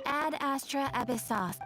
Ad Astra Abyssos.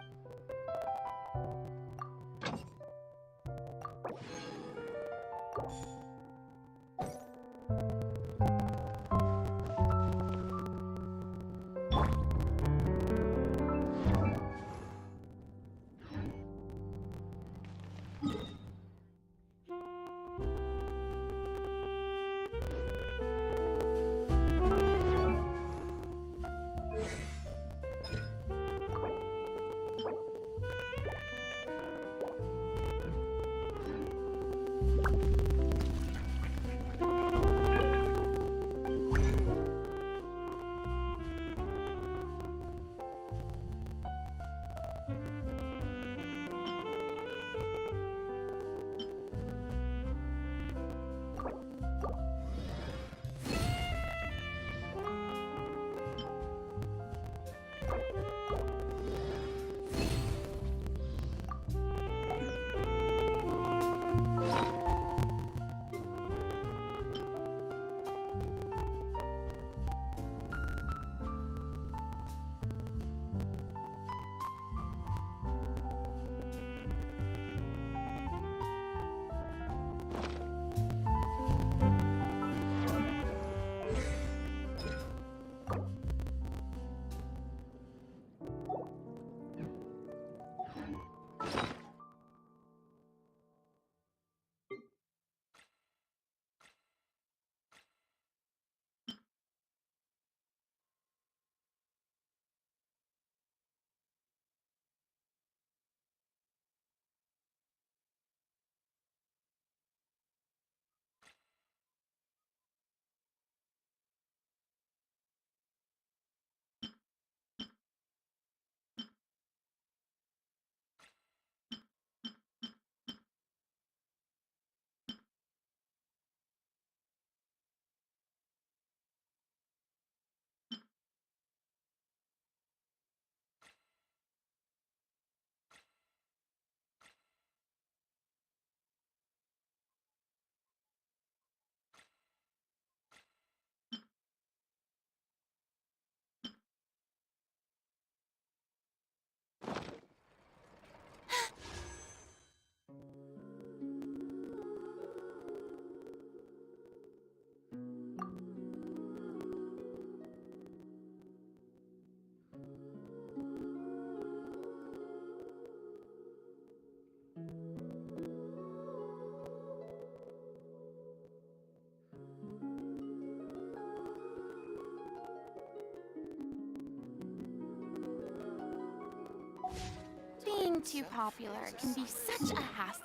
Being too popular can be such a hassle.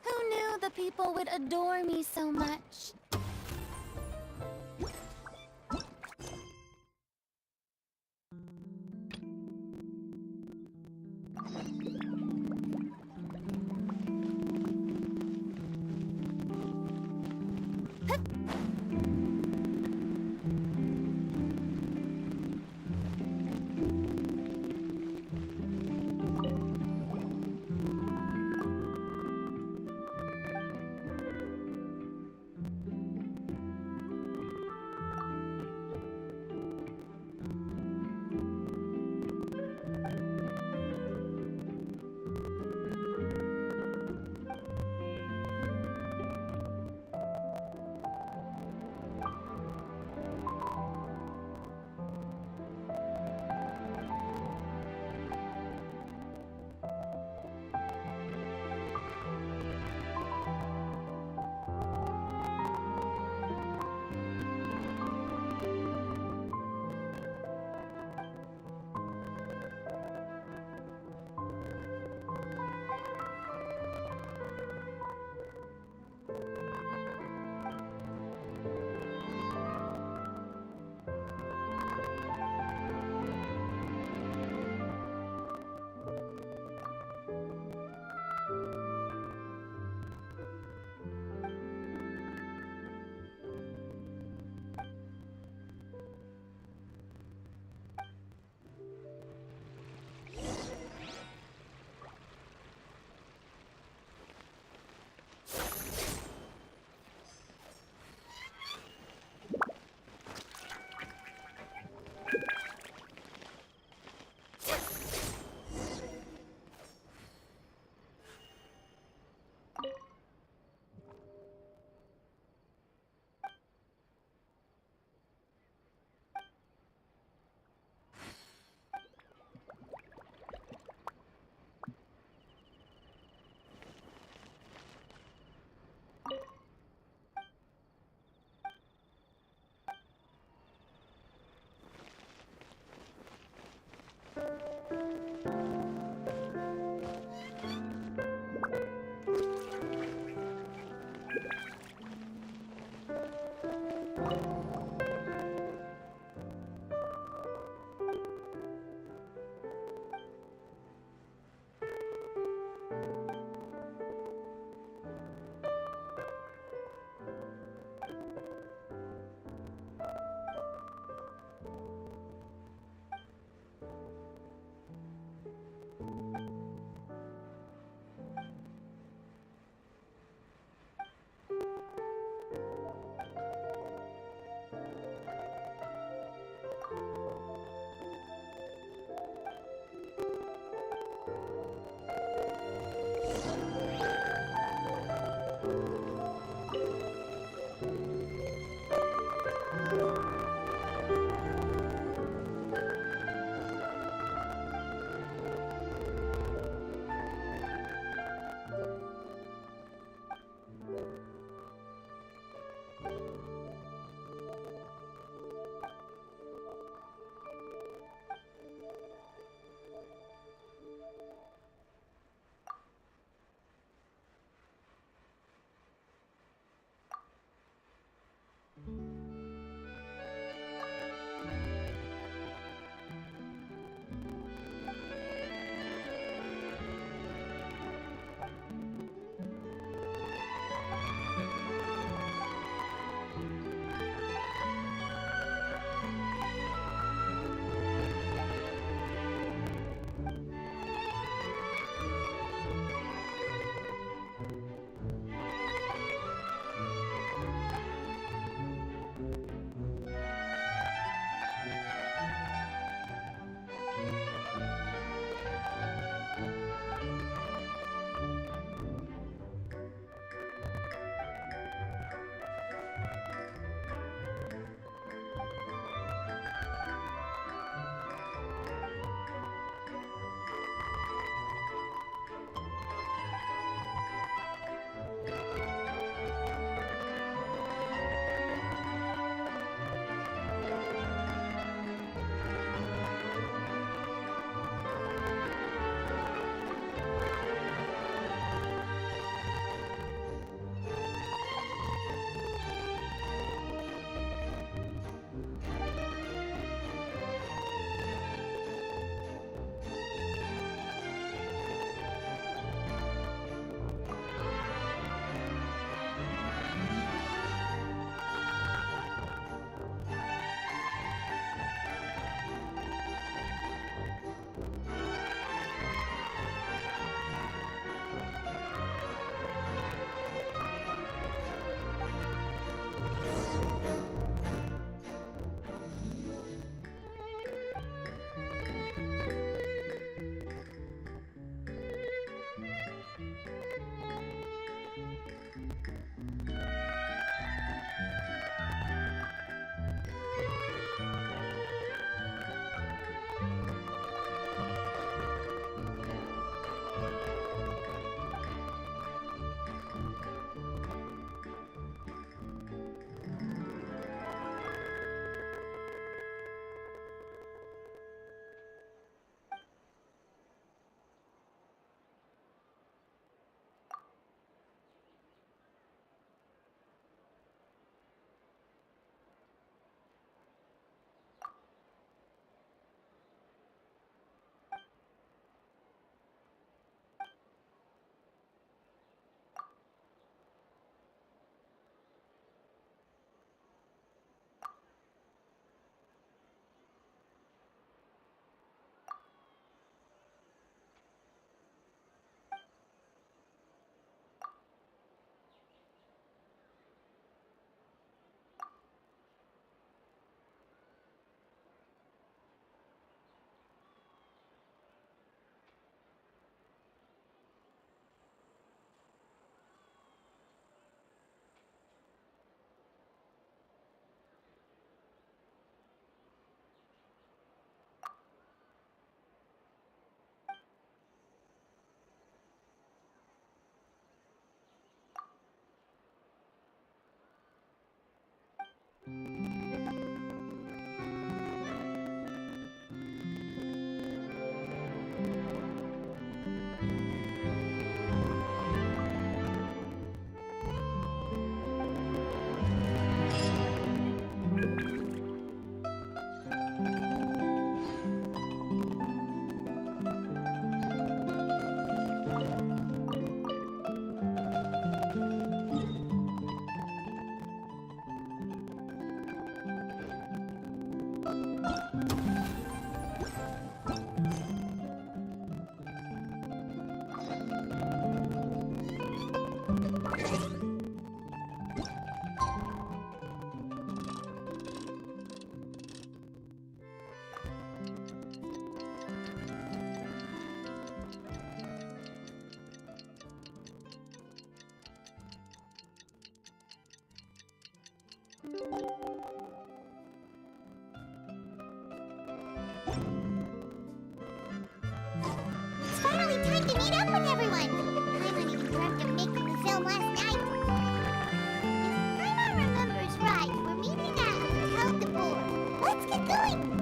Who knew the people would adore me so much? It's finally time to meet up with everyone! Paimon even dreamt of making the film last night. If Paimon remembers right, we're meeting at Hotel de Boer. Let's get going!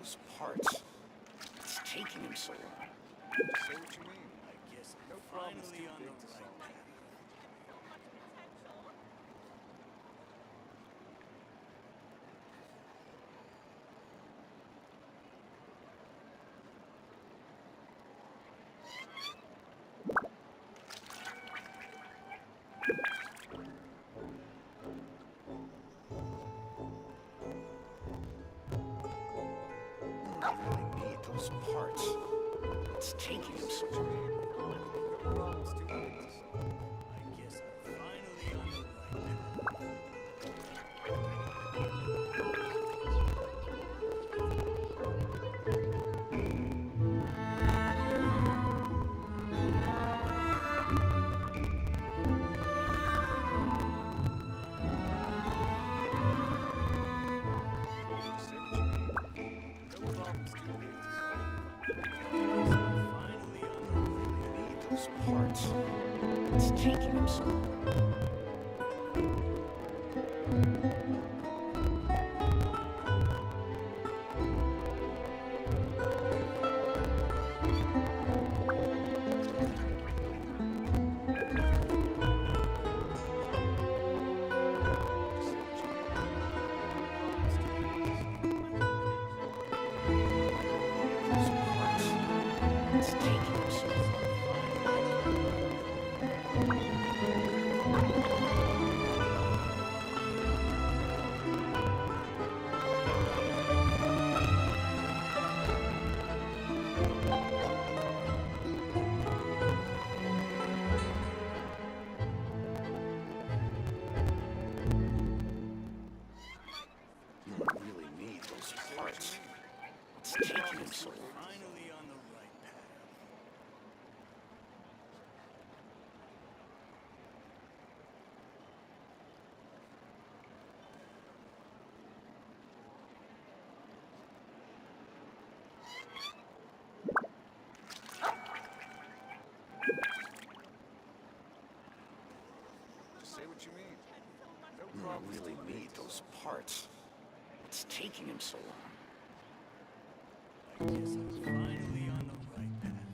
those parts. It's taking him so long. Say what you mean. I guess No I'm problem, finally too on big the to right solve. path. I really need those parts. It's taking him so long. No problem's too big to solve. I guess I'm finally on the right path. Say what you mean. No problem's too big to solve. Finally on the right. I need those parts. It's taking him so long. Say what you mean. No problem's too big to solve. Those parts. It's taking him so long. I really need those parts. It's taking him so long. Finally on the right path. Just say what you mean. No I problem's really too big need to those solve. parts. It's taking him so long. I guess I'm finally on the right path.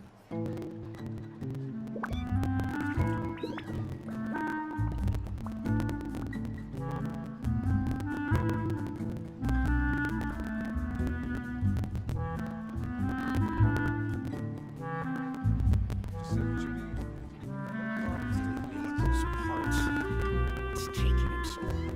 Just say what you mean. No problem's I too big need to those solve. parts. It's taking him so long.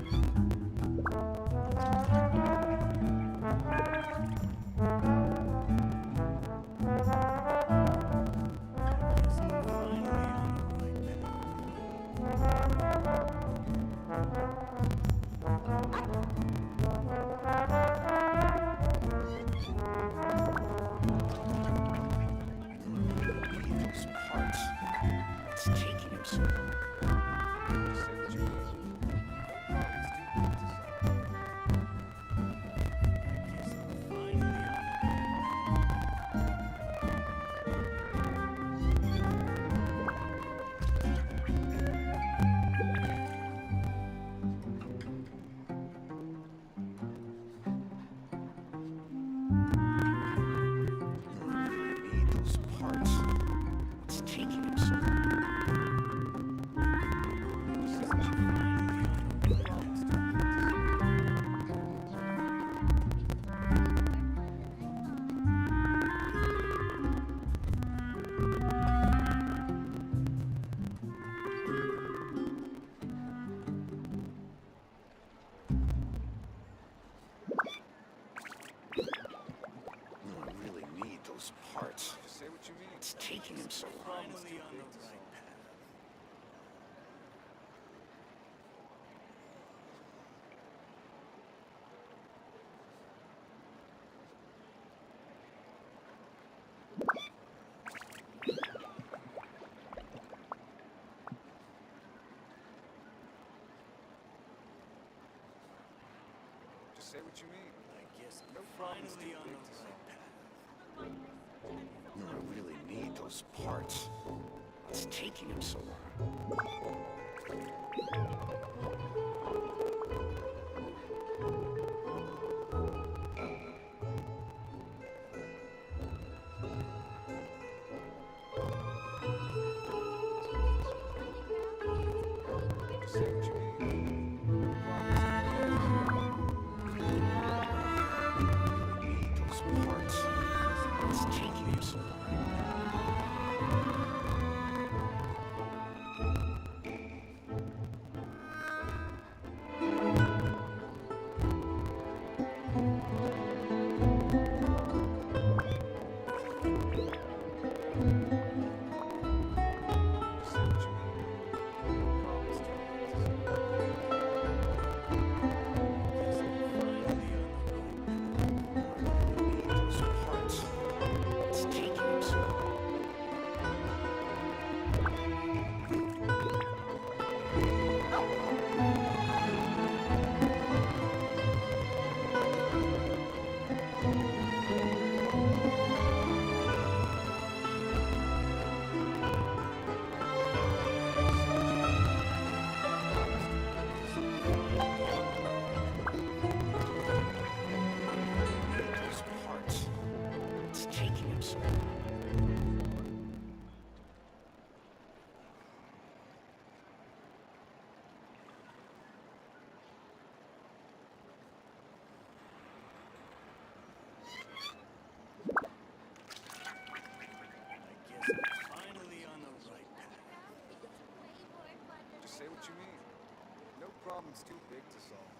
Need those parts. It's taking him so long. Just say what you mean. No problems too big to solve. Need those parts. It's taking him so long. I really need those parts. Just say what you mean. It's taking him so long. Finally on the right path. Just say what you mean. I guess No problems too big to solve. I really need those parts. It's taking him so long. Just say what you mean. Need those parts. It's taking him so long. Just say what you mean. No problems too big to solve. Need those parts. It's taking him so long. Need those parts. It's taking him so long. Just say what you mean. No problem's too big to solve.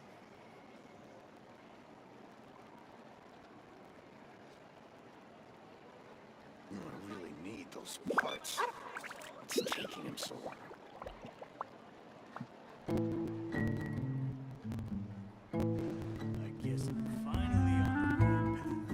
I really need those parts. It's taking him so long. I guess I'm finally on the right path.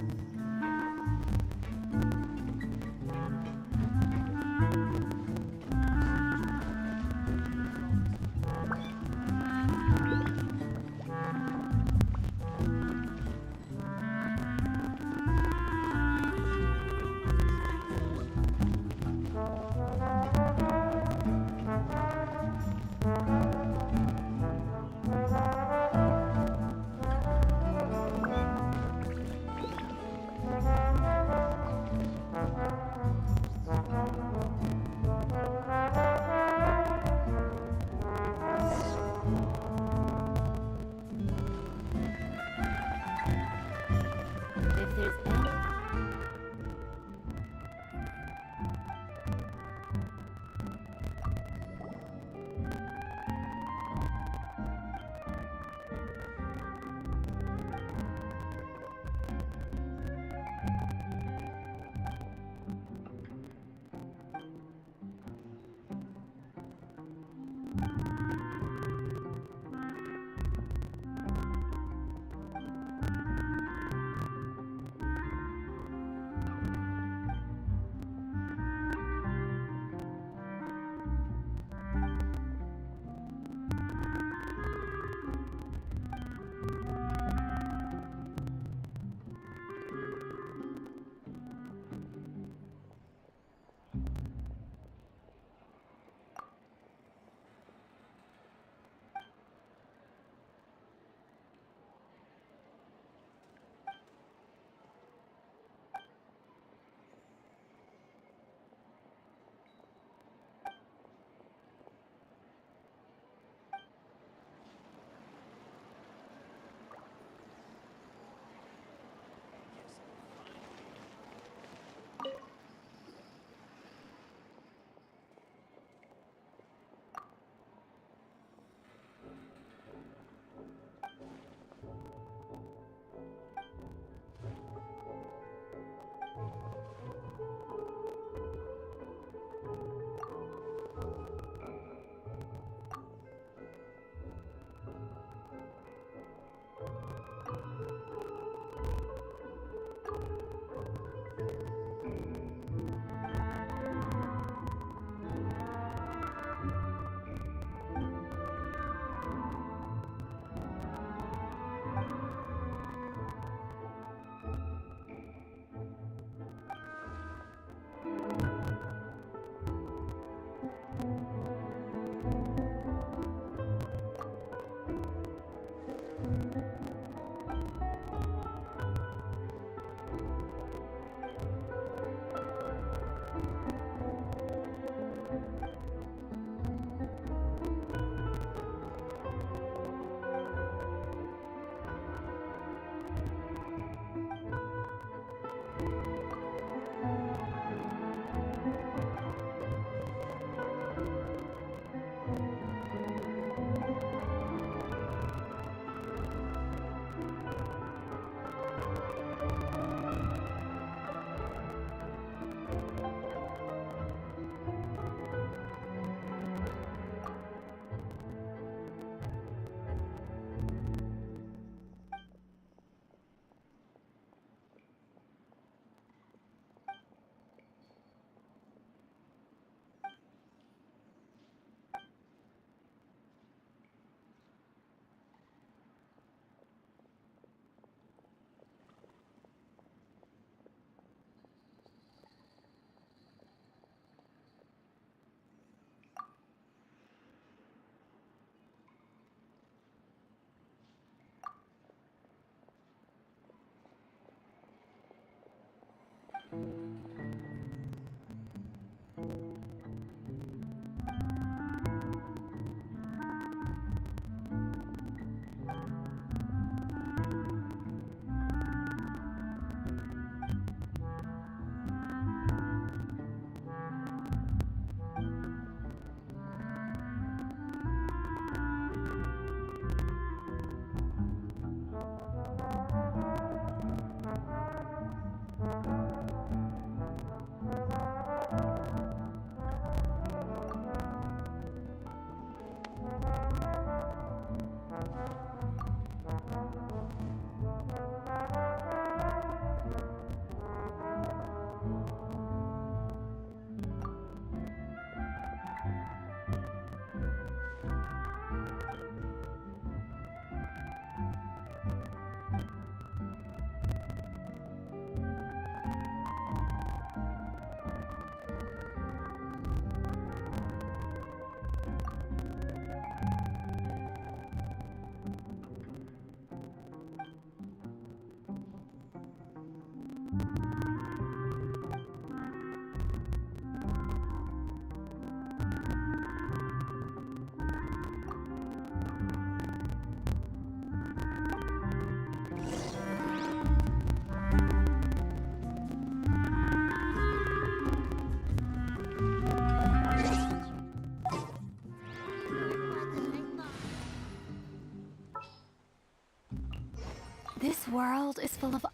This world is full of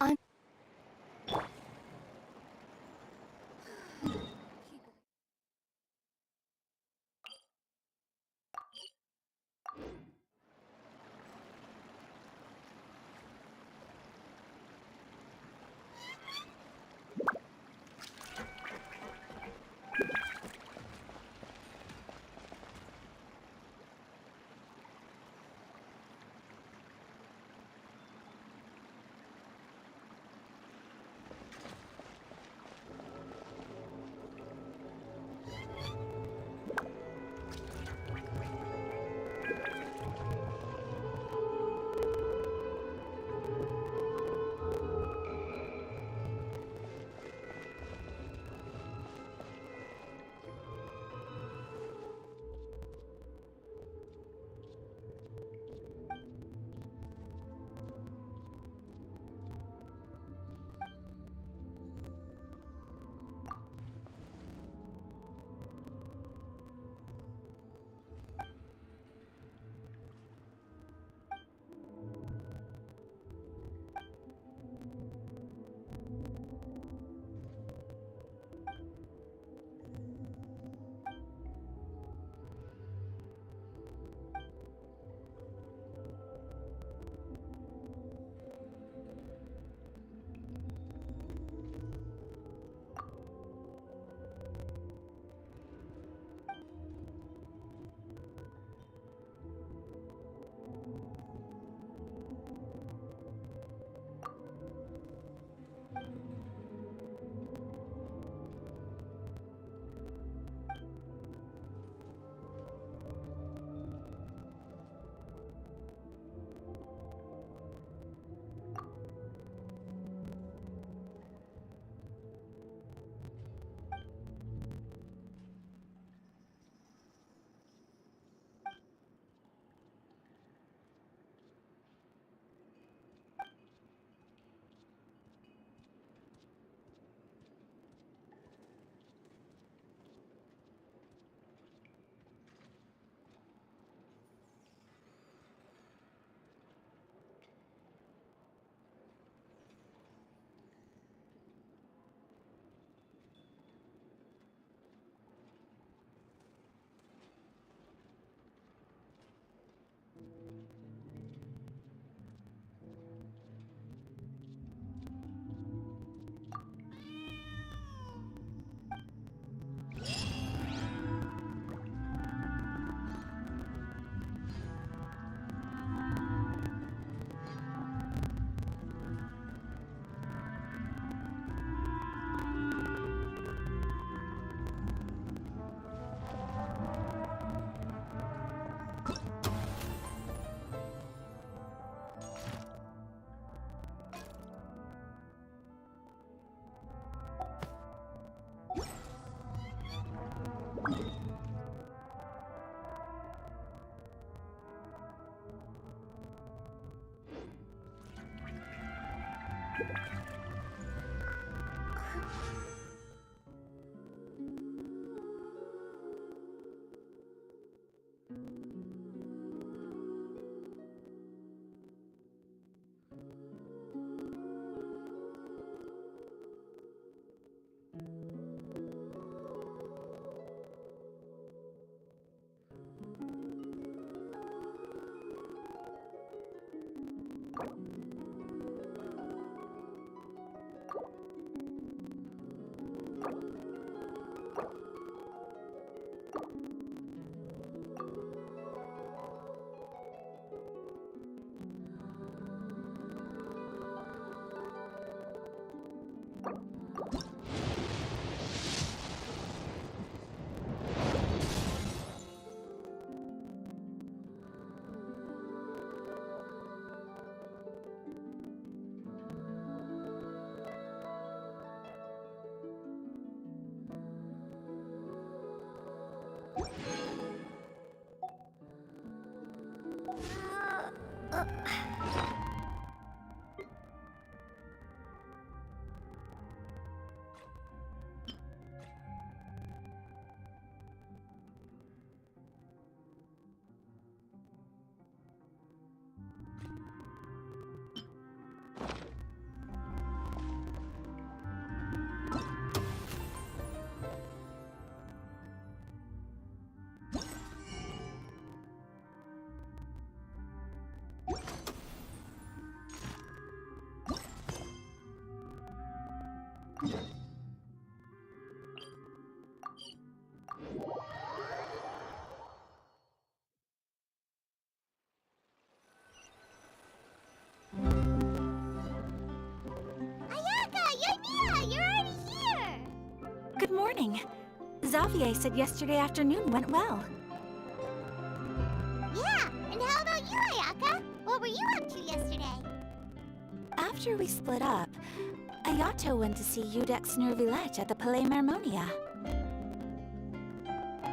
morning. Xavier said yesterday afternoon went well. Yeah, and how about you, Ayaka? What were you up to yesterday? After we split up, Ayato went to see Udex Nervillette at the Palais Marmonia.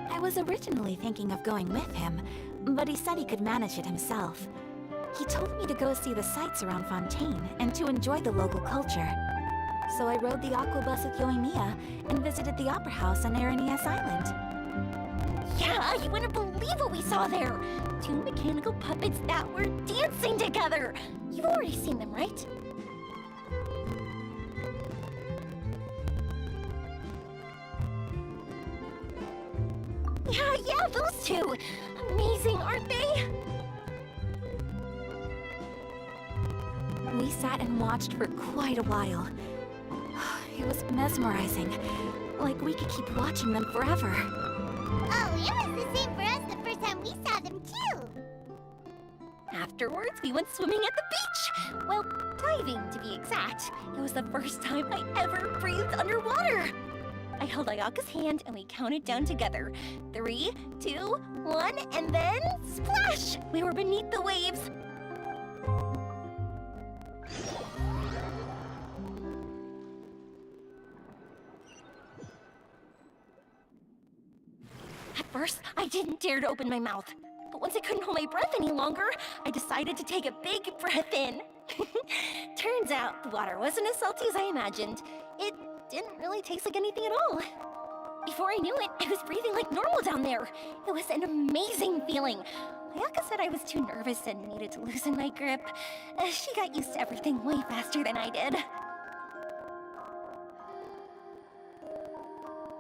I was originally thinking of going with him, but he said he could manage it himself. He told me to go see the sights around Fontaine and to enjoy the local culture. So I rode the aquabus with Yoimiya and visited the Opera House on Aranias Island. Yeah, you wouldn't believe what we saw there! 2 mechanical puppets that were dancing together! You've already seen them, right? Yeah, those two! Amazing, aren't they? We sat and watched for quite a while. It was mesmerizing. Like we could keep watching them forever. Oh, it was the same for us the first time we saw them, too. Afterwards, we went swimming at the beach! Well, diving, to be exact. It was the first time I ever breathed underwater! I held Ayaka's hand and we counted down together. 3, 2, 1, and then splash! We were beneath the waves. At first, I didn't dare to open my mouth. But once I couldn't hold my breath any longer, I decided to take a big breath in. Turns out, the water wasn't as salty as I imagined. It didn't really taste like anything at all. Before I knew it, I was breathing like normal down there. It was an amazing feeling. Ayaka said I was too nervous and needed to loosen my grip. She got used to everything way faster than I did.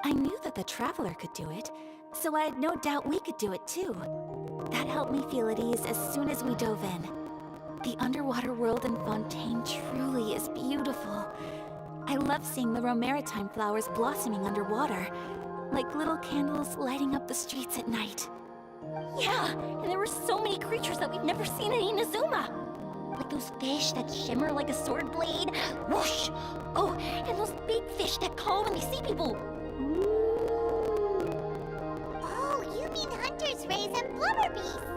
I knew that the Traveler could do it, so I had no doubt we could do it too. That helped me feel at ease as soon as we dove in. The underwater world in Fontaine truly is beautiful. I love seeing the romaritime flowers blossoming underwater, like little candles lighting up the streets at night. Yeah, and there were so many creatures that we've never seen in Inazuma. Like those fish that shimmer like a sword blade. Whoosh! Oh, and those big fish that call when they see people. Oh, you mean Hunter's Rays and Blubber Beasts.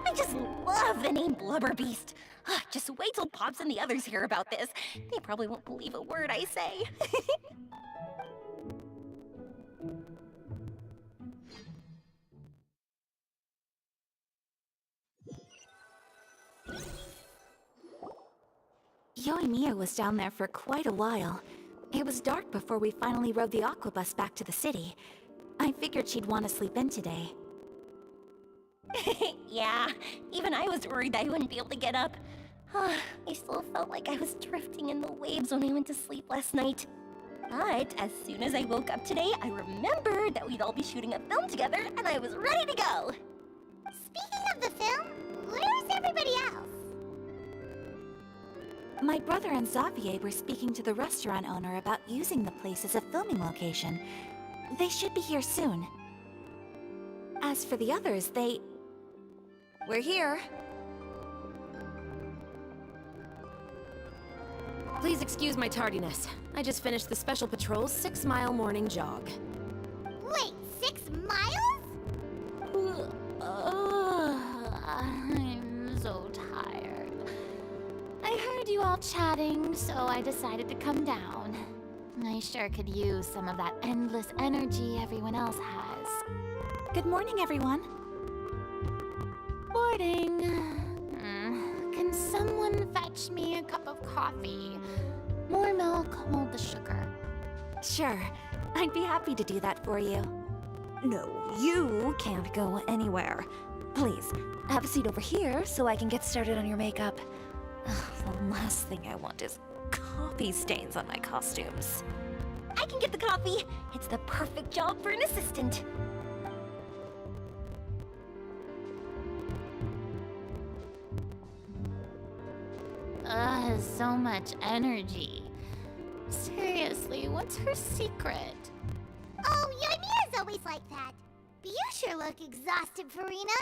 I just love the name Blubber Beast. Just wait till Pops and the others hear about this. They probably won't believe a word I say. Yoimiya was down there for quite a while. It was dark before we finally rode the aquabus back to the city. I figured she'd want to sleep in today. Yeah, even I was worried that I wouldn't be able to get up. I still felt like I was drifting in the waves when I went to sleep last night. But as soon as I woke up today, I remembered that we'd all be shooting a film together, and I was ready to go. Speaking of the film, where's everybody else? My brother and Xavier were speaking to the restaurant owner about using the place as a filming location. They should be here soon. As for the others, We're here. Please excuse my tardiness. I just finished the Special Patrol's 6-mile morning jog. Wait, 6 miles? I'm so tired. I heard you all chatting, so I decided to come down. I sure could use some of that endless energy everyone else has. Good morning, everyone. Morning. Can someone fetch me a cup of coffee? More milk, hold the sugar. Sure. I'd be happy to do that for you. No, you can't go anywhere. Please, have a seat over here so I can get started on your makeup. The last thing I want is coffee stains on my costumes. I can get the coffee. It's the perfect job for an assistant. So much energy. Seriously, what's her secret? Oh, Yoimiya's always like that. But you sure look exhausted, Farina.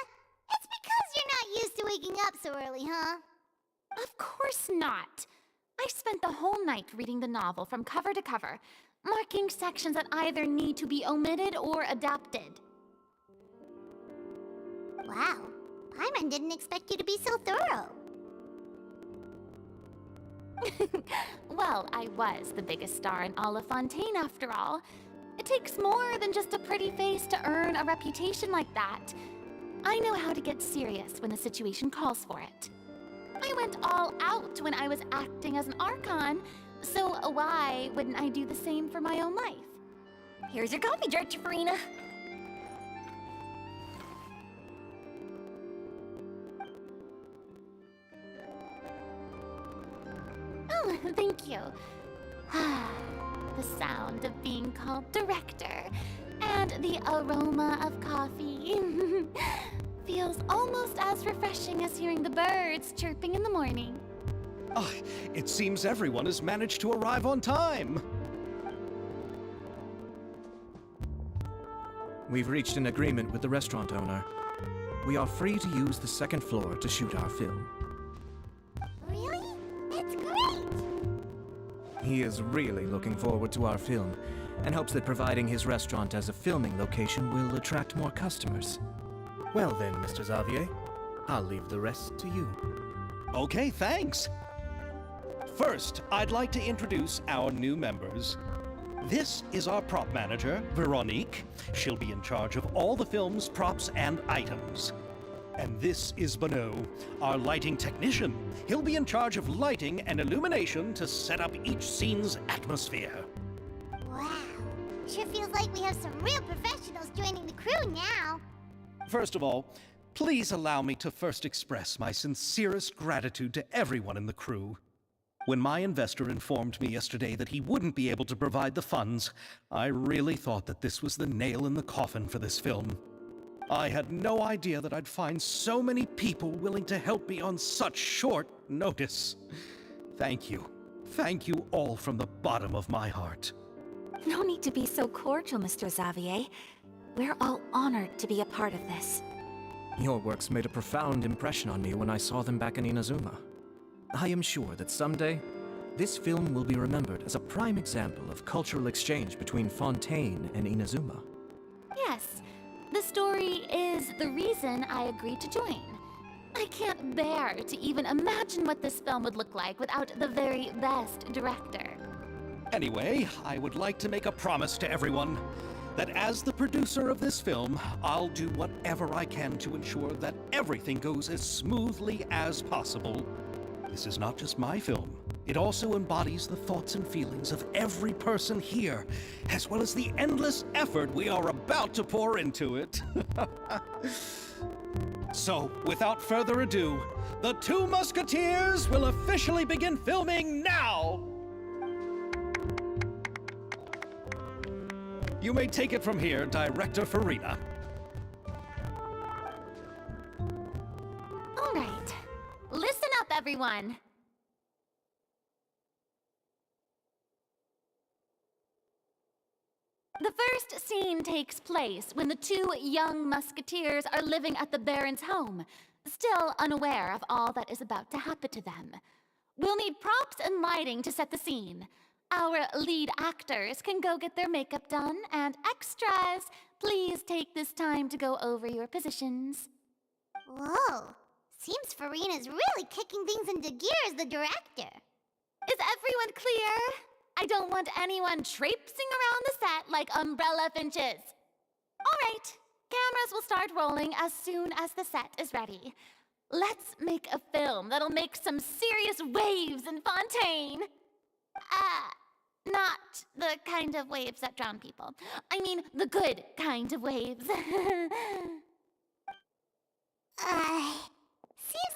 It's because you're not used to waking up so early, huh? Of course not. I spent the whole night reading the novel from cover to cover. marking sections that either need to be omitted or adapted. Wow, Paimon didn't expect you to be so thorough. Well, I was the biggest star in all of Fontaine after all. It takes more than just a pretty face to earn a reputation like that. I know how to get serious when the situation calls for it. I went all out when I was acting as an Archon, so why wouldn't I do the same for my own life? Here's your coffee, Director Farina. Oh, thank you. The sound of being called director and the aroma of coffee feels almost as refreshing as hearing the birds chirping in the morning. Ah, it seems everyone has managed to arrive on time. We've reached an agreement with the restaurant owner. We are free to use the second floor to shoot our film. Really? That's great! He is really looking forward to our film, and hopes that providing his restaurant as a filming location will attract more customers. Well then, Mr. Xavier, I'll leave the rest to you. Okay, thanks. First, I'd like to introduce our new members. This is our prop manager, Veronique. She'll be in charge of all the film's props and items. And this is Bono, our lighting technician. He'll be in charge of lighting and illumination to set up each scene's atmosphere. Wow, sure feels like we have some real professionals joining the crew now. First of all, please allow me to first express my sincerest gratitude to everyone in the crew. When my investor informed me yesterday that he wouldn't be able to provide the funds, I really thought that this was the nail in the coffin for this film. I had no idea that I'd find so many people willing to help me on such short notice. Thank you. Thank you all from the bottom of my heart. No need to be so cordial, Mr. Xavier. We're all honored to be a part of this. Your works made a profound impression on me when I saw them back in Inazuma. I am sure that someday, this film will be remembered as a prime example of cultural exchange between Fontaine and Inazuma. Yes, the story is the reason I agreed to join. I can't bear to even imagine what this film would look like without the very best director. Anyway, I would like to make a promise to everyone that as the producer of this film, I'll do whatever I can to ensure that everything goes as smoothly as possible. This is not just my film. It also embodies the thoughts and feelings of every person here, as well as the endless effort we are about to pour into it. So, without further ado, The Two Musketeers will officially begin filming now! You may take it from here, Director Farina. All right, listen up, everyone. The first scene takes place when the two young musketeers are living at the Baron's home, still unaware of all that is about to happen to them. We'll need props and lighting to set the scene. Our lead actors can go get their makeup done, and extras, please take this time to go over your positions. Whoa, seems Farina's really kicking things into gear as the director. Is everyone clear? I don't want anyone traipsing around the set like umbrella finches. All right, cameras will start rolling as soon as the set is ready. Let's make a film that'll make some serious waves in Fontaine. Not the kind of waves that drown people. I mean, the good kind of waves. Seems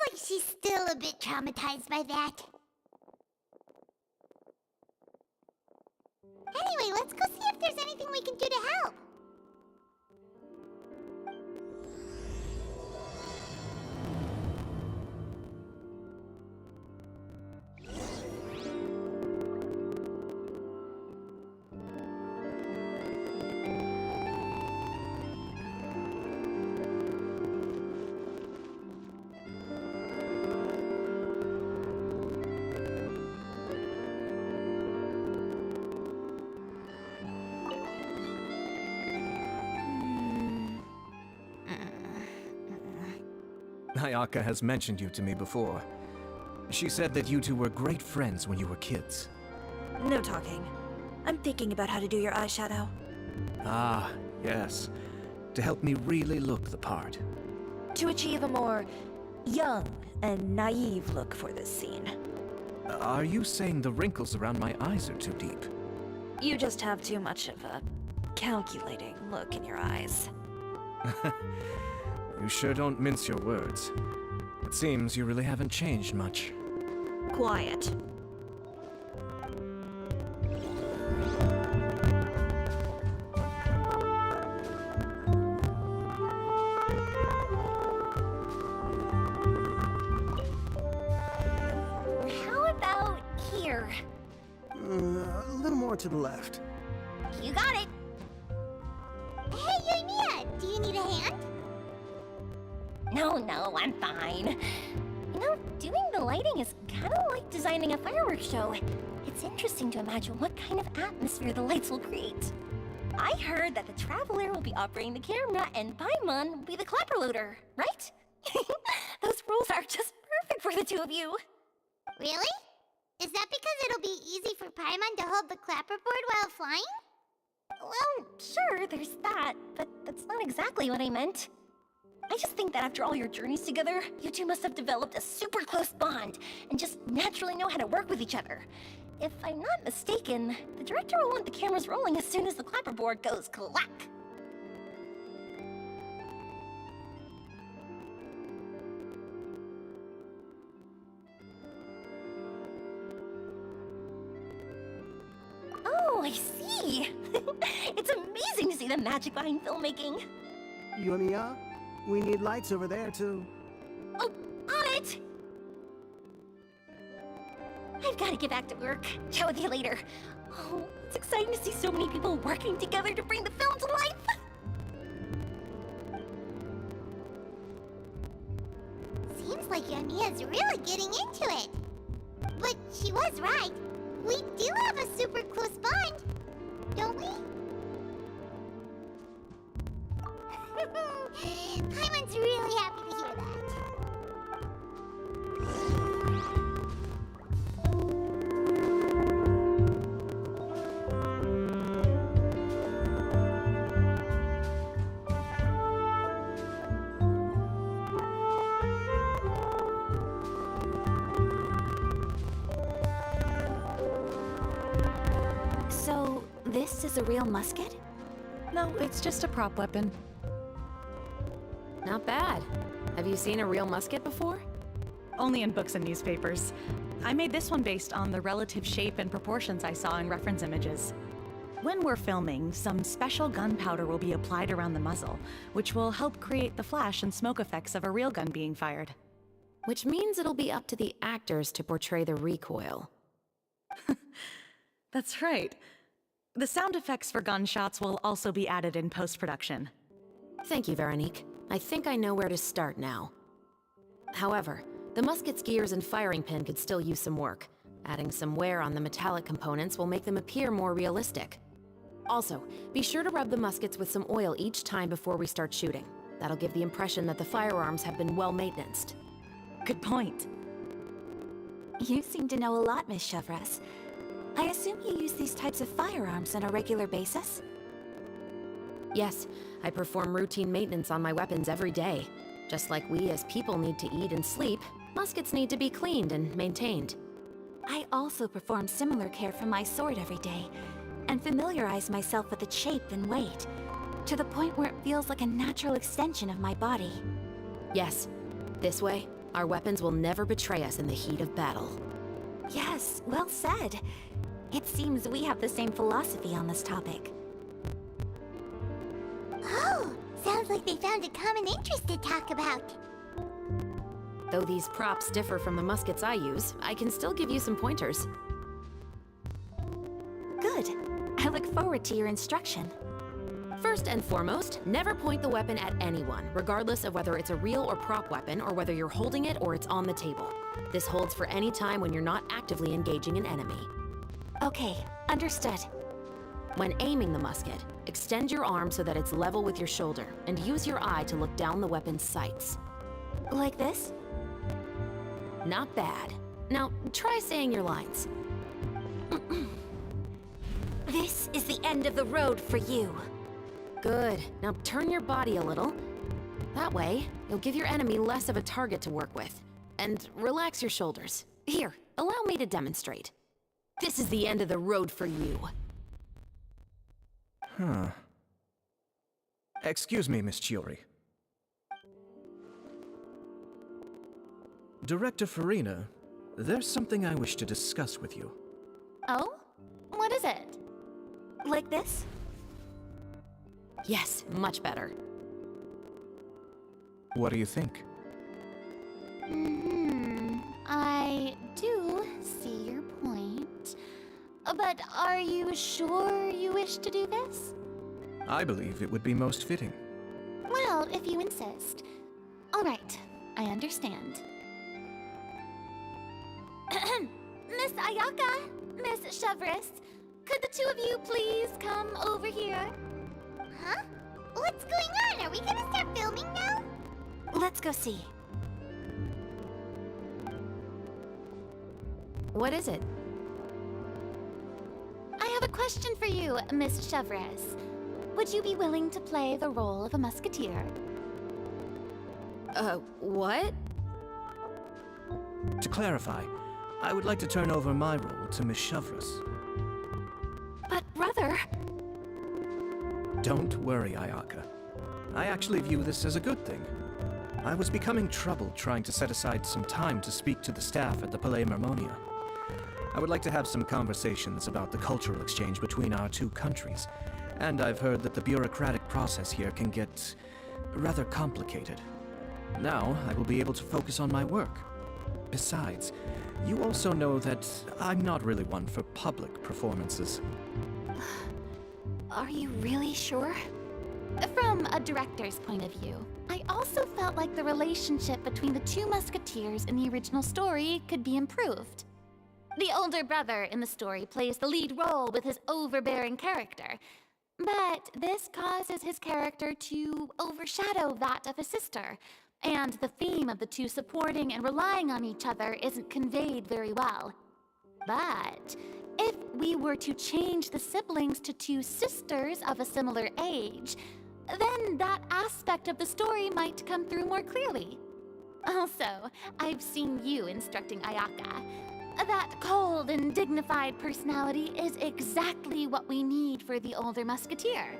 like she's still a bit traumatized by that. Anyway, let's go see if there's anything we can do to help. Ayaka has mentioned you to me before. She said that you two were great friends when you were kids. No talking. I'm thinking about how to do your eyeshadow. Ah, yes. To help me really look the part. To achieve a more young and naive look for this scene. Are you saying the wrinkles around my eyes are too deep? You just have too much of a calculating look in your eyes. You sure don't mince your words. It seems you really haven't changed much. Quiet. How about here? A little more to the left. You got it. Hey, Yoimiya, do you need a hand? No, I'm fine. You know, doing the lighting is kind of like designing a fireworks show. It's interesting to imagine what kind of atmosphere the lights will create. I heard that the Traveler will be operating the camera and Paimon will be the clapper loader, right? Those roles are just perfect for the two of you. Really? Is that because it'll be easy for Paimon to hold the clapperboard while flying? Well, sure, there's that, but that's not exactly what I meant. I just think that after all your journeys together, you two must have developed a super close bond and just naturally know how to work with each other. If I'm not mistaken, the director will want the cameras rolling as soon as the clapperboard goes clack. Oh, I see! It's amazing to see the magic behind filmmaking. Yoimiya, we need lights over there, too. Oh, on it! I've got to get back to work. Chat with you later. Oh, it's exciting to see so many people working together to bring the film to life. Seems like Yoimiya's really getting into it. But she was right. We do have a super close bond, don't we? Paimon's really happy to hear that. So, this is a real musket? No, it's just a prop weapon. Not bad. Have you seen a real musket before? Only in books and newspapers. I made this one based on the relative shape and proportions I saw in reference images. When we're filming, some special gunpowder will be applied around the muzzle, which will help create the flash and smoke effects of a real gun being fired. Which means it'll be up to the actors to portray the recoil. That's right. The sound effects for gunshots will also be added in post-production. Thank you, Veronique. I think I know where to start now. However, the musket's gears and firing pin could still use some work. Adding some wear on the metallic components will make them appear more realistic. Also, be sure to rub the muskets with some oil each time before we start shooting. That'll give the impression that the firearms have been well maintained. Good point. You seem to know a lot, Miss Chevres. I assume you use these types of firearms on a regular basis? Yes, I perform routine maintenance on my weapons every day. Just like we as people need to eat and sleep, muskets need to be cleaned and maintained. I also perform similar care for my sword every day, and familiarize myself with its shape and weight, to the point where it feels like a natural extension of my body. Yes, this way, our weapons will never betray us in the heat of battle. Yes, well said. It seems we have the same philosophy on this topic. Oh, sounds like they found a common interest to talk about. Though these props differ from the muskets I use, I can still give you some pointers. Good. I look forward to your instruction. First and foremost, never point the weapon at anyone, regardless of whether it's a real or prop weapon, or whether you're holding it or it's on the table. This holds for any time when you're not actively engaging an enemy. Okay, understood. When aiming the musket, extend your arm so that it's level with your shoulder, and use your eye to look down the weapon's sights. Like this? Not bad. Now, try saying your lines. This is the end of the road for you. Good. Now turn your body a little. That way, you'll give your enemy less of a target to work with. And relax your shoulders. Here, allow me to demonstrate. This is the end of the road for you. Huh. Excuse me, Miss Chiori. Director Farina, there's something I wish to discuss with you. Oh? What is it? Like this? Yes, much better. What do you think? I do see your point. But are you sure you wish to do this? I believe it would be most fitting. Well, if you insist. All right, I understand. Miss Ayaka, Miss Chevres, could the two of you please come over here? Huh? What's going on? Are we gonna start filming now? Let's go see. What is it? I have a question for you, Miss Chevres. Would you be willing to play the role of a musketeer? What? To clarify, I would like to turn over my role to Miss Chevres. But brother... Don't worry, Ayaka. I actually view this as a good thing. I was becoming troubled trying to set aside some time to speak to the staff at the Palais Mermonia. I would like to have some conversations about the cultural exchange between our two countries, and I've heard that the bureaucratic process here can get rather complicated. Now, I will be able to focus on my work. Besides, you also know that I'm not really one for public performances. Are you really sure? From a director's point of view, I also felt like the relationship between the two musketeers in the original story could be improved. The older brother in the story plays the lead role with his overbearing character, but this causes his character to overshadow that of his sister, and the theme of the two supporting and relying on each other isn't conveyed very well. But if we were to change the siblings to two sisters of a similar age, then that aspect of the story might come through more clearly. Also, I've seen you instructing Ayaka. That cold and dignified personality is exactly what we need for the older musketeer.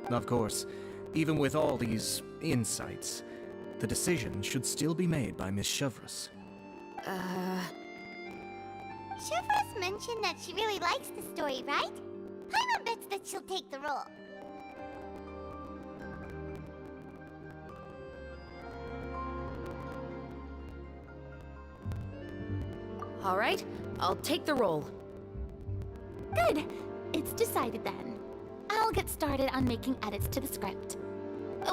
Of course, even with all these insights, the decision should still be made by Miss Chevres. Chevres mentioned that she really likes the story, right? Paimon bets that she'll take the role. All right, I'll take the role. Good. It's decided then. I'll get started on making edits to the script.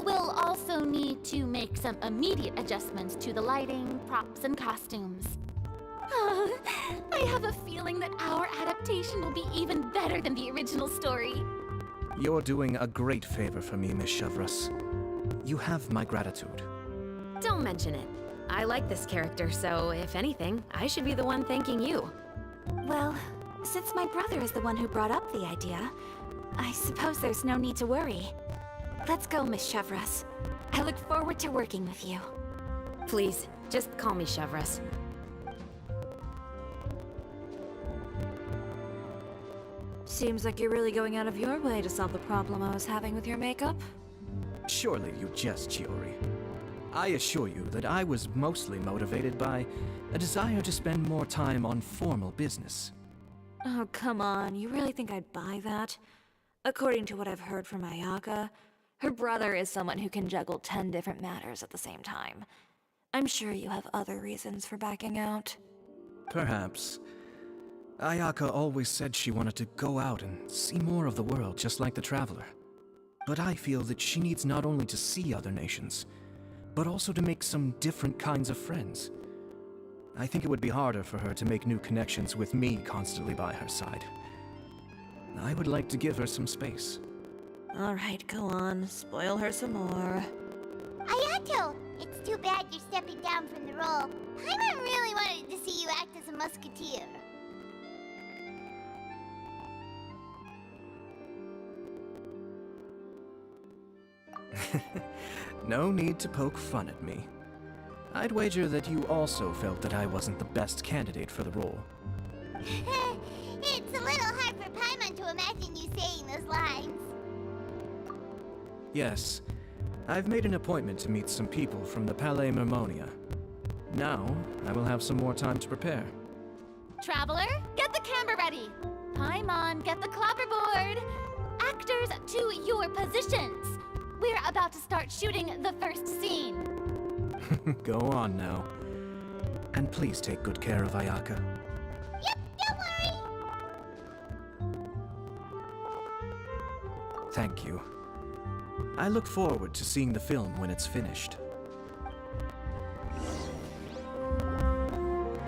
We'll also need to make some immediate adjustments to the lighting, props, and costumes. Oh, I have a feeling that our adaptation will be even better than the original story. You're doing a great favor for me, Miss Chevres. You have my gratitude. Don't mention it. I like this character, so if anything, I should be the one thanking you. Well, since my brother is the one who brought up the idea, I suppose there's no need to worry. Let's go, Miss Chevres. I look forward to working with you. Please, just call me Chevres. Seems like you're really going out of your way to solve the problem I was having with your makeup. Surely you jest, Chiori. I assure you that I was mostly motivated by a desire to spend more time on formal business. Oh, come on. You really think I'd buy that? According to what I've heard from Ayaka, her brother is someone who can juggle 10 different matters at the same time. I'm sure you have other reasons for backing out. Perhaps. Ayaka always said she wanted to go out and see more of the world, just like the Traveler. But I feel that she needs not only to see other nations, but also to make some different kinds of friends. I think it would be harder for her to make new connections with me constantly by her side. I would like to give her some space. Alright, go on. Spoil her some more. Ayato, It's too bad you're stepping down from the role. Paimon really wanted to see you act as a musketeer. No need to poke fun at me. I'd wager that you also felt that I wasn't the best candidate for the role. It's a little hard for Paimon to imagine you saying those lines. Yes, I've made an appointment to meet some people from the Palais Mermonia. Now, I will have some more time to prepare. Traveler, get the camera ready. Paimon, get the clapperboard. Actors, to your positions. We're about to start shooting the first scene. Go on now. And please take good care of Ayaka. Yep, don't worry. Thank you. I look forward to seeing the film when it's finished.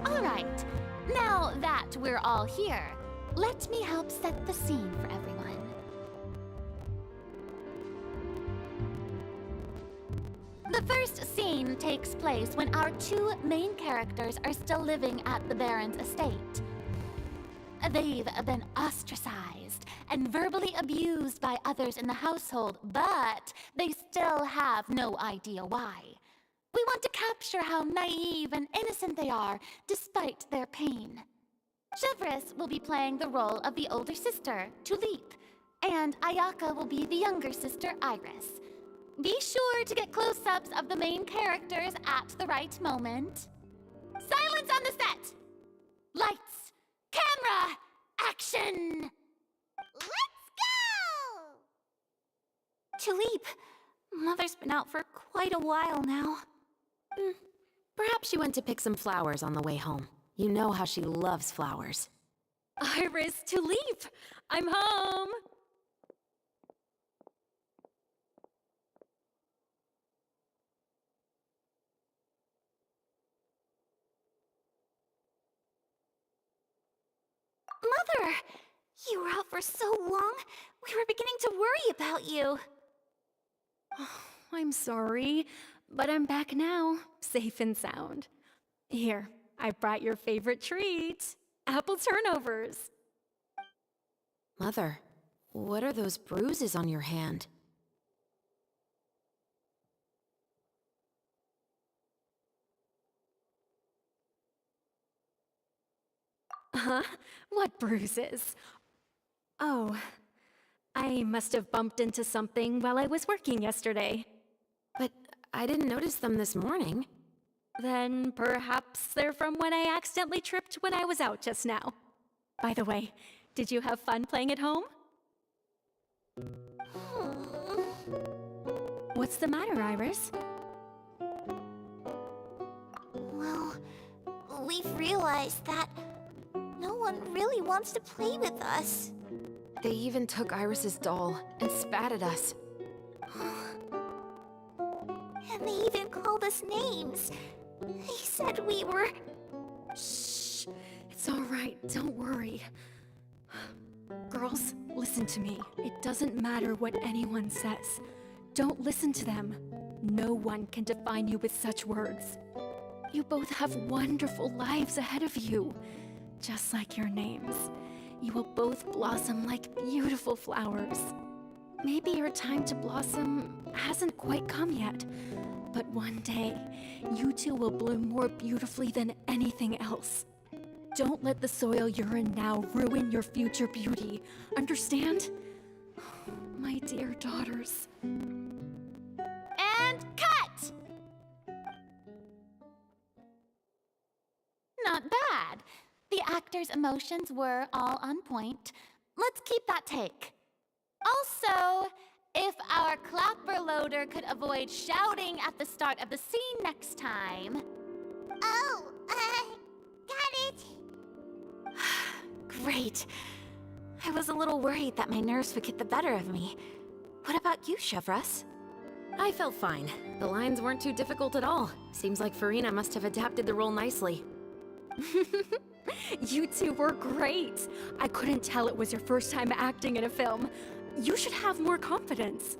All right, now that we're all here, let me help set the scene for everyone. The first scene takes place when our two main characters are still living at the Baron's estate. They've been ostracized and verbally abused by others in the household, but they still have no idea why. We want to capture how naive and innocent they are, despite their pain. Chevres will be playing the role of the older sister, Tulip, and Ayaka will be the younger sister, Iris. Be sure to get close-ups of the main characters at the right moment. Silence on the set! Lights, camera, action! Let's go! Tulip, Mother's been out for quite a while now. Perhaps she went to pick some flowers on the way home. You know how she loves flowers. Iris, Tulip! I'm home! Mother! You were out for so long, we were beginning to worry about you. I'm sorry, but I'm back now, safe and sound. Here, I brought your favorite treat, apple turnovers. Mother, what are those bruises on your hand? Huh? What bruises? Oh, I must have bumped into something while I was working yesterday. But I didn't notice them this morning. Then perhaps they're from when I accidentally tripped when I was out just now. By the way, did you have fun playing at home? What's the matter, Iris? Well, we've realized that no one really wants to play with us. They even took Iris's doll and spat at us. And they even called us names. They said we were... Shh. It's all right. Don't worry. Girls, listen to me. It doesn't matter what anyone says. Don't listen to them. No one can define you with such words. You both have wonderful lives ahead of you. Just like your names. You will both blossom like beautiful flowers. Maybe your time to blossom hasn't quite come yet, but one day, you two will bloom more beautifully than anything else. Don't let the soil you're in now ruin your future beauty. Understand? My dear daughters. And cut! Not bad. The actors' emotions were all on point. Let's keep that take. Also, if our clapper loader could avoid shouting at the start of the scene next time. Oh, got it. Great. I was a little worried that my nerves would get the better of me. What about you, Chevres? I felt fine. The lines weren't too difficult at all. Seems like Farina must have adapted the role nicely. You two were great. I couldn't tell it was your first time acting in a film. You should have more confidence.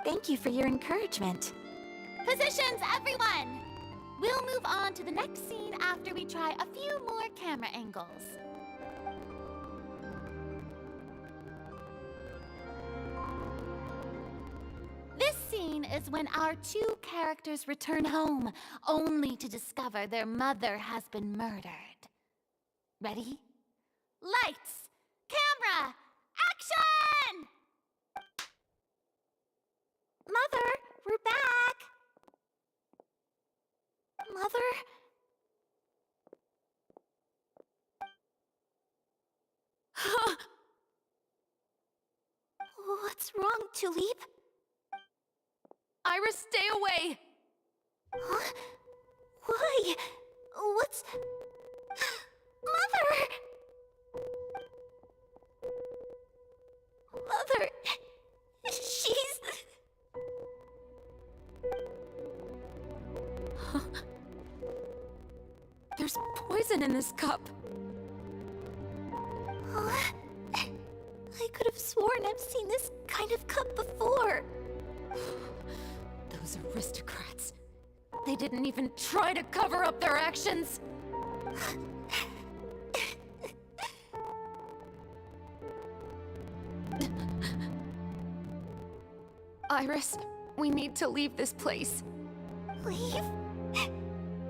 Thank you for your encouragement. Positions, everyone! We'll move on to the next scene after we try a few more camera angles. This scene is when our two characters return home, only to discover their mother has been murdered. Ready? Lights! Camera! Action! Mother, we're back! Mother? What's wrong, Tulip? Iris, stay away! Huh? Why? What's... Mother! Mother... She's... There's poison in this cup. I could have sworn I've seen this kind of cup before. Those aristocrats. They didn't even try to cover up their actions. Iris, we need to leave this place. Leave?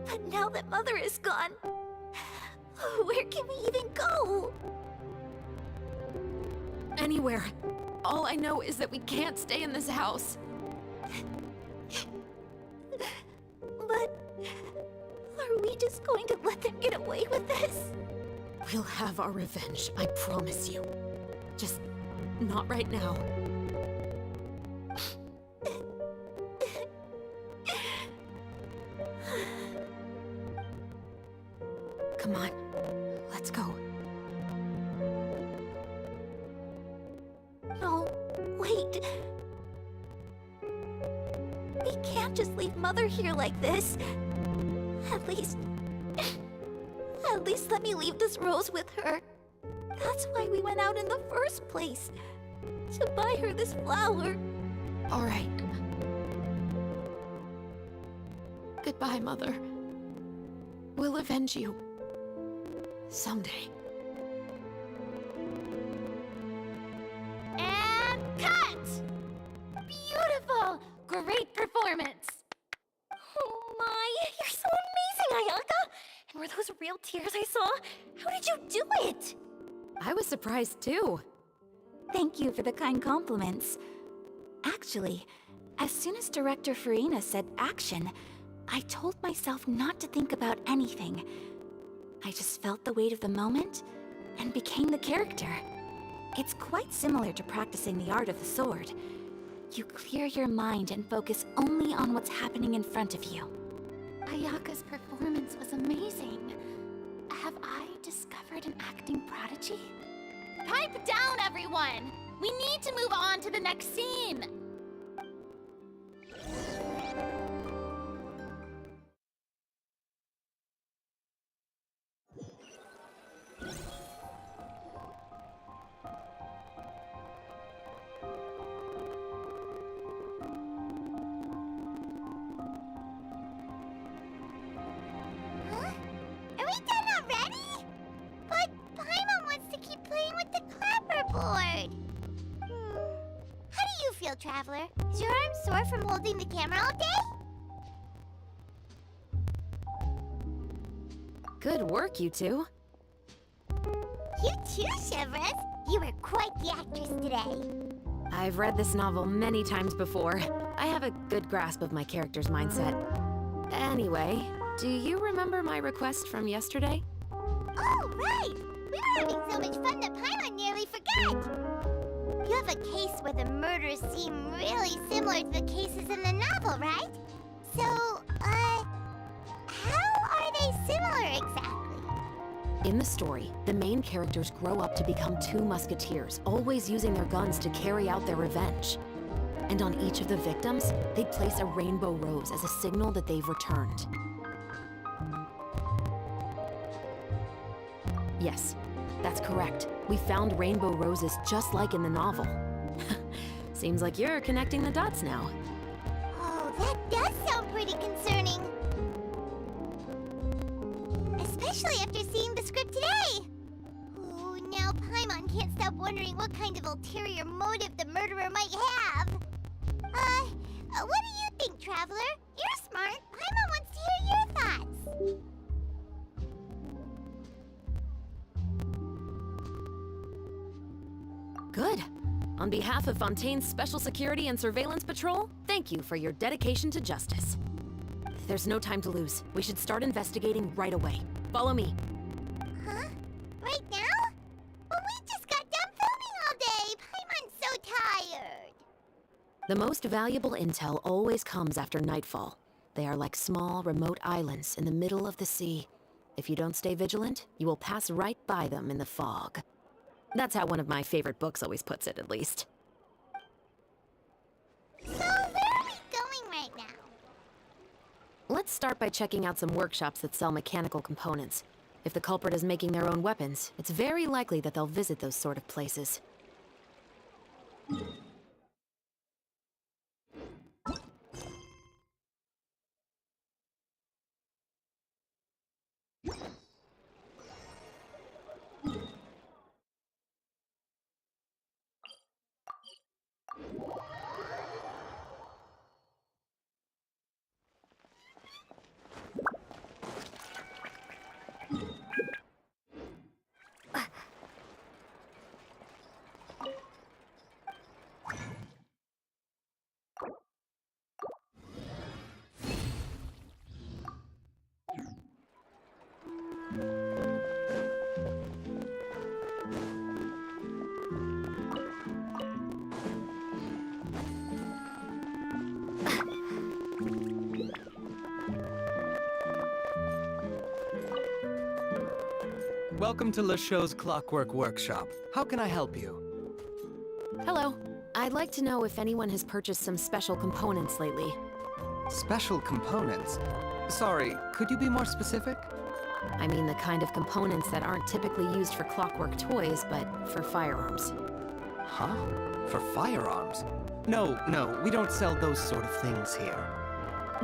But now that Mother is gone, where can we even go? Anywhere. All I know is that we can't stay in this house. But are we just going to let them get away with this? We'll have our revenge, I promise you. Just not right now. Come on, let's go. No, wait. We can't just leave Mother here like this. At least let me leave this rose with her. That's why we went out in the first place. To buy her this flower. All right. Goodbye, Mother. We'll avenge you. Someday. And cut! Beautiful! Great performance! Oh my, you're so amazing, Ayaka! And were those real tears I saw? How did you do it? I was surprised too. Thank you for the kind compliments. Actually, as soon as Director Farina said action, I told myself not to think about anything. I just felt the weight of the moment and became the character. It's quite similar to practicing the art of the sword. You clear your mind and focus only on what's happening in front of you. Ayaka's performance was amazing. Have I discovered an acting prodigy? Pipe down, everyone! We need to move on to the next scene! Huh? Are we done already? But Paimon wants to keep playing with the clapperboard. How do you feel, Traveler? Is your arm sore from holding the camera all day? Good work, you two. You too, Shivers. You were quite the actress today. I've read this novel many times before. I have a good grasp of my character's mindset. Anyway, do you remember my request from yesterday? Oh, right! We were having so much fun that Paimon nearly forgot! You have a case where the murders seem really similar to the cases in the novel, right? So, how are they similar exactly? In the story, the main characters grow up to become two musketeers, always using their guns to carry out their revenge. And on each of the victims, they'd place a rainbow rose as a signal that they've returned. Yes, that's correct. We found rainbow roses just like in the novel. Seems like you're connecting the dots now. Oh, that does sound pretty concerning. Especially after seeing the script today. Ooh, now Paimon can't stop wondering what kind of ulterior motive the murderer might have. What do you think, Traveler? You're smart. Paimon wants to hear your thoughts. Good. On behalf of Fontaine's Special Security and Surveillance Patrol, thank you for your dedication to justice. There's no time to lose. We should start investigating right away. Follow me. Huh? Right now? But we just got done filming all day. Paimon's so tired. The most valuable intel always comes after nightfall. They are like small, remote islands in the middle of the sea. If you don't stay vigilant, you will pass right by them in the fog. That's how one of my favorite books always puts it, at least. So where are we going right now? Let's start by checking out some workshops that sell mechanical components. If the culprit is making their own weapons, it's very likely that they'll visit those sort of places. Welcome to LeChaux's Clockwork Workshop. How can I help you? Hello. I'd like to know if anyone has purchased some special components lately. Special components? Sorry, could you be more specific? I mean the kind of components that aren't typically used for clockwork toys, but for firearms. Huh? For firearms? No, we don't sell those sort of things here.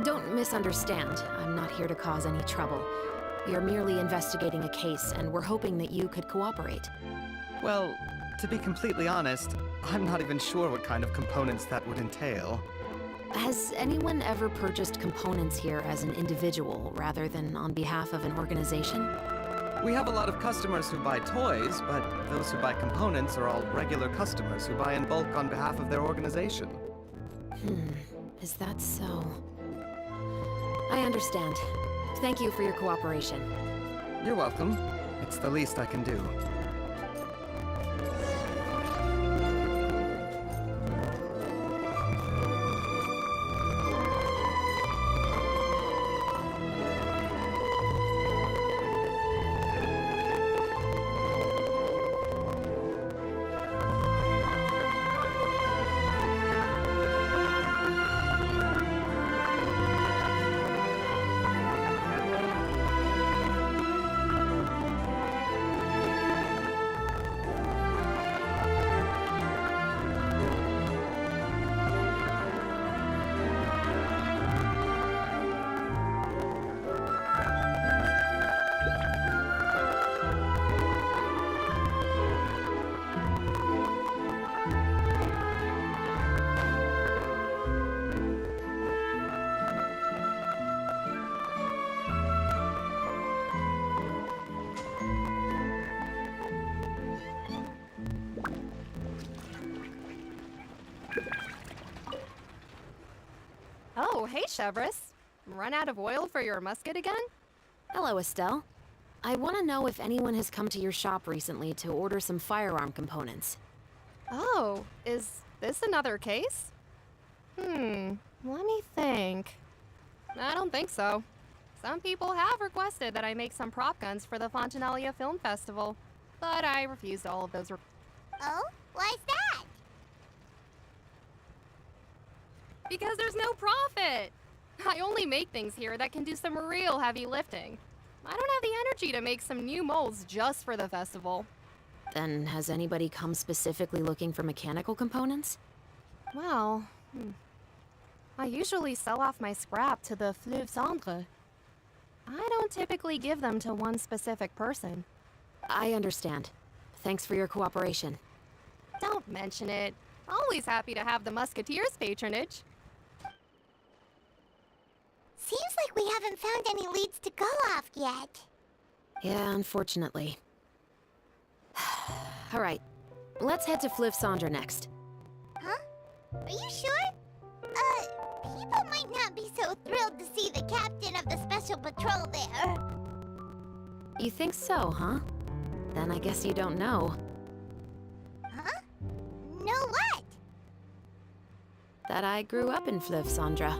Don't misunderstand. I'm not here to cause any trouble. We are merely investigating a case, and we're hoping that you could cooperate. Well, to be completely honest, I'm not even sure what kind of components that would entail. Has anyone ever purchased components here as an individual rather than on behalf of an organization? We have a lot of customers who buy toys, but those who buy components are all regular customers who buy in bulk on behalf of their organization. Is that so? I understand. Thank you for your cooperation. You're welcome. It's the least I can do. Oh, hey, Chevris. Run out of oil for your musket again? Hello, Estelle. I want to know if anyone has come to your shop recently to order some firearm components. Oh, is this another case? Let me think. I don't think so. Some people have requested that I make some prop guns for the Fontanalia Film Festival, but I refused all of those Oh? Why's that? because there's no profit! I only make things here that can do some real heavy lifting. I don't have the energy to make some new molds just for the festival. Then has anybody come specifically looking for mechanical components? Well, I usually sell off my scrap to the Fleuve Cendre. I don't typically give them to one specific person. I understand. Thanks for your cooperation. Don't mention it. Always happy to have the Musketeers' patronage. Seems like we haven't found any leads to go off yet. Yeah, unfortunately. All right, let's head to Fleuve Cendre next. Huh? Are you sure? People might not be so thrilled to see the captain of the special patrol there. You think so, huh? Then I guess you don't know. Huh? Know what? That I grew up in Fleuve Cendre.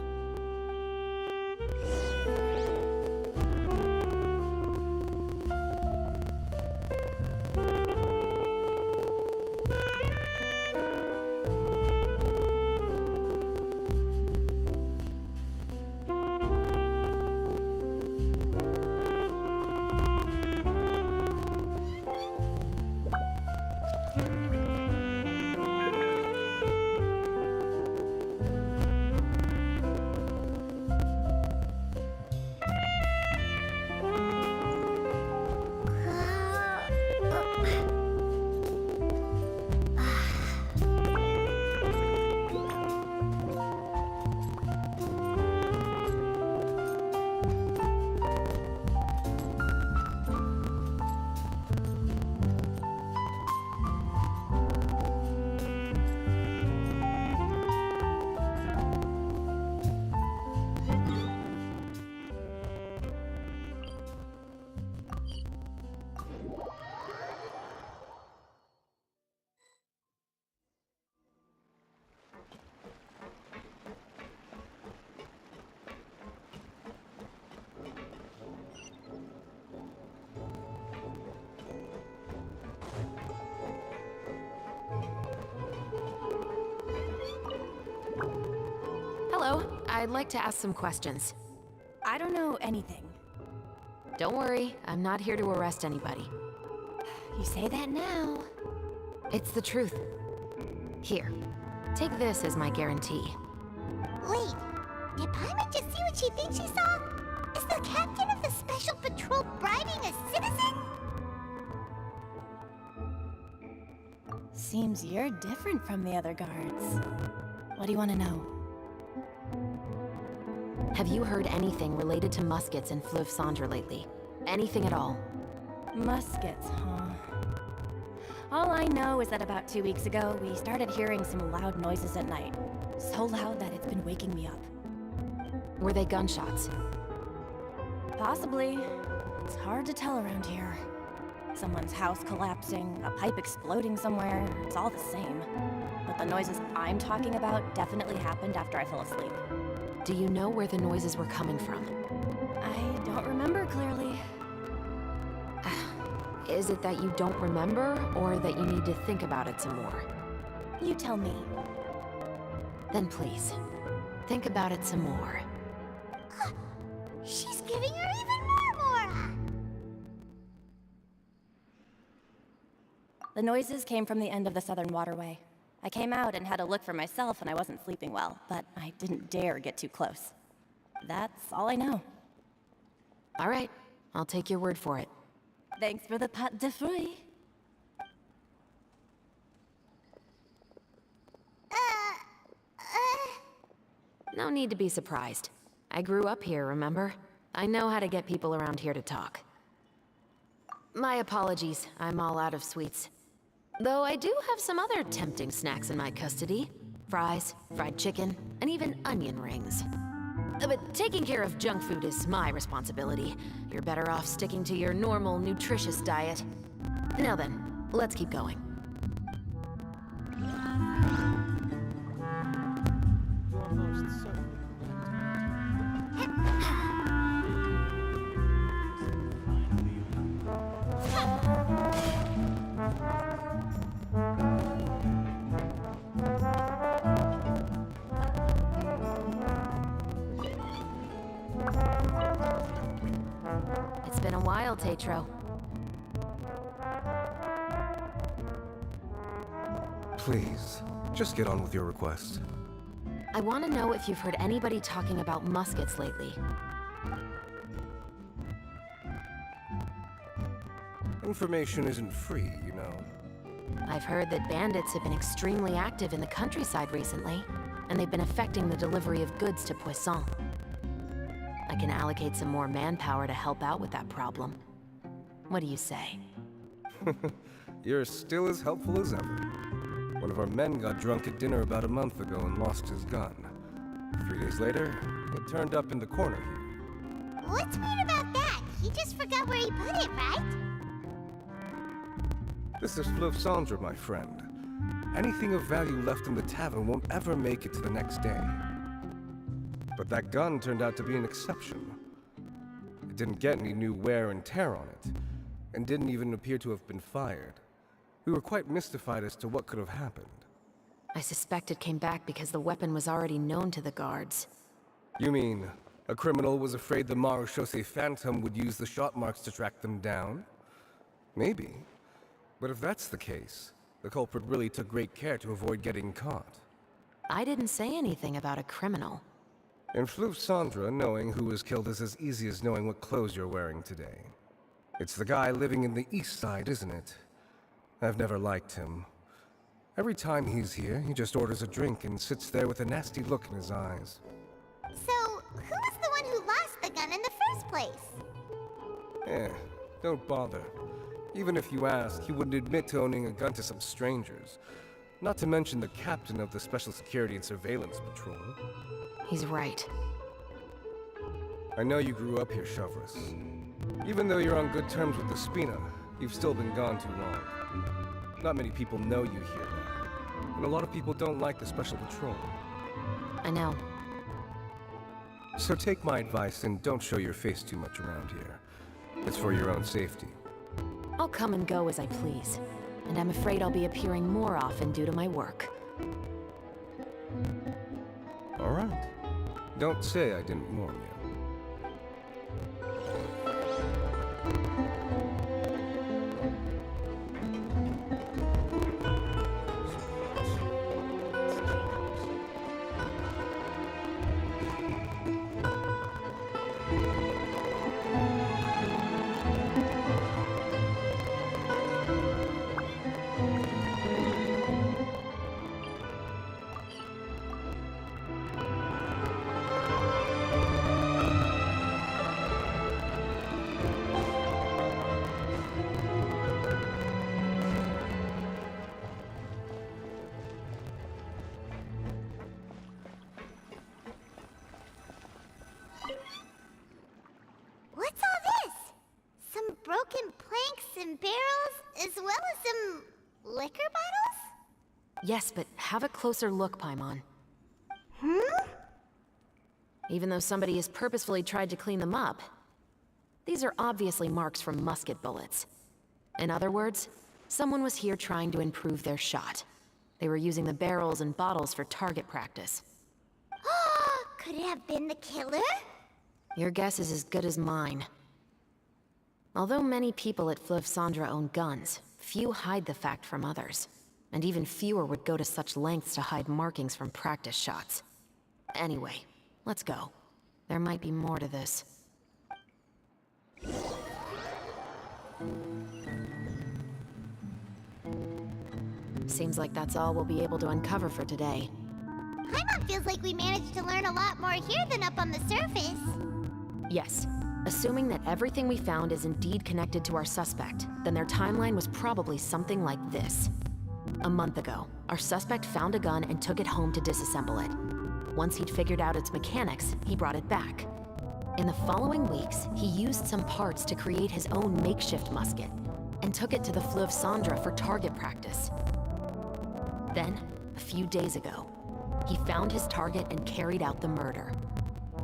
Hello, I'd like to ask some questions. I don't know anything. Don't worry, I'm not here to arrest anybody. You say that now. It's the truth. Here, take this as my guarantee. Wait, did Paimon just see what she thinks she saw? Is the captain of the special patrol bribing a citizen? Seems you're different from the other guards. What do you want to know? Have you heard anything related to muskets in Fleuve Cendre lately? Anything at all? Muskets, huh? All I know is that about 2 weeks ago, we started hearing some loud noises at night. So loud that it's been waking me up. Were they gunshots? Possibly. It's hard to tell around here. Someone's house collapsing, a pipe exploding somewhere, it's all the same. But the noises I'm talking about definitely happened after I fell asleep. Do you know where the noises were coming from? I don't remember clearly. Is it that you don't remember, or that you need to think about it some more? You tell me. Then please, think about it some more. She's giving her even more Mora! The noises came from the end of the Southern Waterway. I came out and had a look for myself and I wasn't sleeping well, but I didn't dare get too close. That's all I know. All right, I'll take your word for it. Thanks for the pâte de fruits. No need to be surprised. I grew up here, remember? I know how to get people around here to talk. My apologies, I'm all out of sweets. Though I do have some other tempting snacks in my custody. Fries, fried chicken, and even onion rings. But taking care of junk food is my responsibility. You're better off sticking to your normal, nutritious diet. Now then, let's keep going. You're most certainly It's been a while, Tetro. Please, just get on with your request. I want to know if you've heard anybody talking about muskets lately. Information isn't free, you know. I've heard that bandits have been extremely active in the countryside recently, and they've been affecting the delivery of goods to Poisson. I can allocate some more manpower to help out with that problem. What do you say? You're still as helpful as ever. One of our men got drunk at dinner about a month ago and lost his gun. 3 days later, it turned up in the corner here. What's weird about that? He just forgot where he put it, right? This is Fleuve Cendre, my friend. Anything of value left in the tavern won't ever make it to the next day. But that gun turned out to be an exception. It didn't get any new wear and tear on it, and didn't even appear to have been fired. We were quite mystified as to what could have happened. I suspect it came back because the weapon was already known to the guards. You mean, a criminal was afraid the Marechaussee Phantom would use the shot marks to track them down? Maybe. But if that's the case, the culprit really took great care to avoid getting caught. I didn't say anything about a criminal. In Fleuve Cendre, knowing who was killed is as easy as knowing what clothes you're wearing today. It's the guy living in the east side, isn't it? I've never liked him. Every time he's here, he just orders a drink and sits there with a nasty look in his eyes. So, who was the one who lost the gun in the first place? Don't bother. Even if you ask, he wouldn't admit to owning a gun to some strangers. Not to mention the captain of the Special Security and Surveillance Patrol. He's right. I know you grew up here, Chevreuse. Even though you're on good terms with the Spina, you've still been gone too long. Not many people know you here now, and a lot of people don't like the Special Patrol. I know. So take my advice and don't show your face too much around here. It's for your own safety. I'll come and go as I please, and I'm afraid I'll be appearing more often due to my work. All right. Don't say I didn't warn you. What's all this? Some broken planks and barrels, as well as some liquor bottles? Yes, but have a closer look, Paimon. Even though somebody has purposefully tried to clean them up, these are obviously marks from musket bullets. In other words, someone was here trying to improve their shot. They were using the barrels and bottles for target practice. Could it have been the killer? Your guess is as good as mine. Although many people at Fleuve Cendre own guns, few hide the fact from others. And even fewer would go to such lengths to hide markings from practice shots. Anyway, let's go. There might be more to this. Seems like that's all we'll be able to uncover for today. Paimon feels like we managed to learn a lot more here than up on the surface. Yes. Assuming that everything we found is indeed connected to our suspect, then their timeline was probably something like this. A month ago, our suspect found a gun and took it home to disassemble it. Once he'd figured out its mechanics, he brought it back. In the following weeks, he used some parts to create his own makeshift musket, and took it to the Fleuve Cendre for target practice. Then, a few days ago, he found his target and carried out the murder.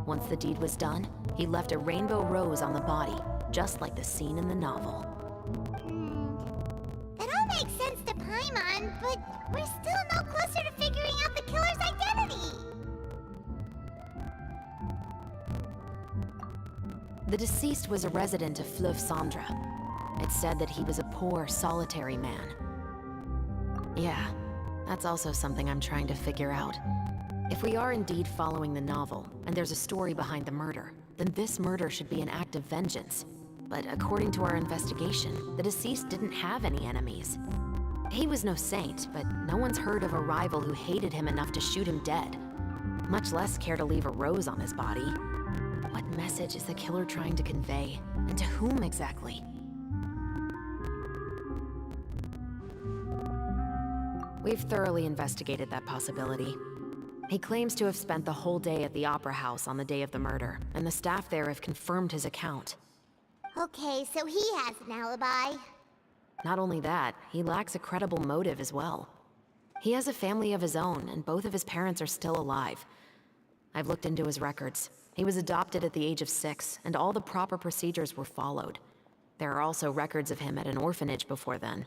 Once the deed was done, he left a rainbow rose on the body, just like the scene in the novel. That all makes sense to Paimon, but we're still no closer to figuring out the killer's identity. The deceased was a resident of Fleuve Cendre. It's said that he was a poor, solitary man. Yeah, that's also something I'm trying to figure out. If we are indeed following the novel, and there's a story behind the murder, then this murder should be an act of vengeance. But according to our investigation, the deceased didn't have any enemies. He was no saint, but no one's heard of a rival who hated him enough to shoot him dead, much less care to leave a rose on his body. What message is the killer trying to convey, and to whom exactly? We've thoroughly investigated that possibility. He claims to have spent the whole day at the Opera House on the day of the murder, and the staff there have confirmed his account. Okay, so he has an alibi. Not only that, he lacks a credible motive as well. He has a family of his own, and both of his parents are still alive. I've looked into his records. He was adopted at the age of 6, and all the proper procedures were followed. There are also records of him at an orphanage before then.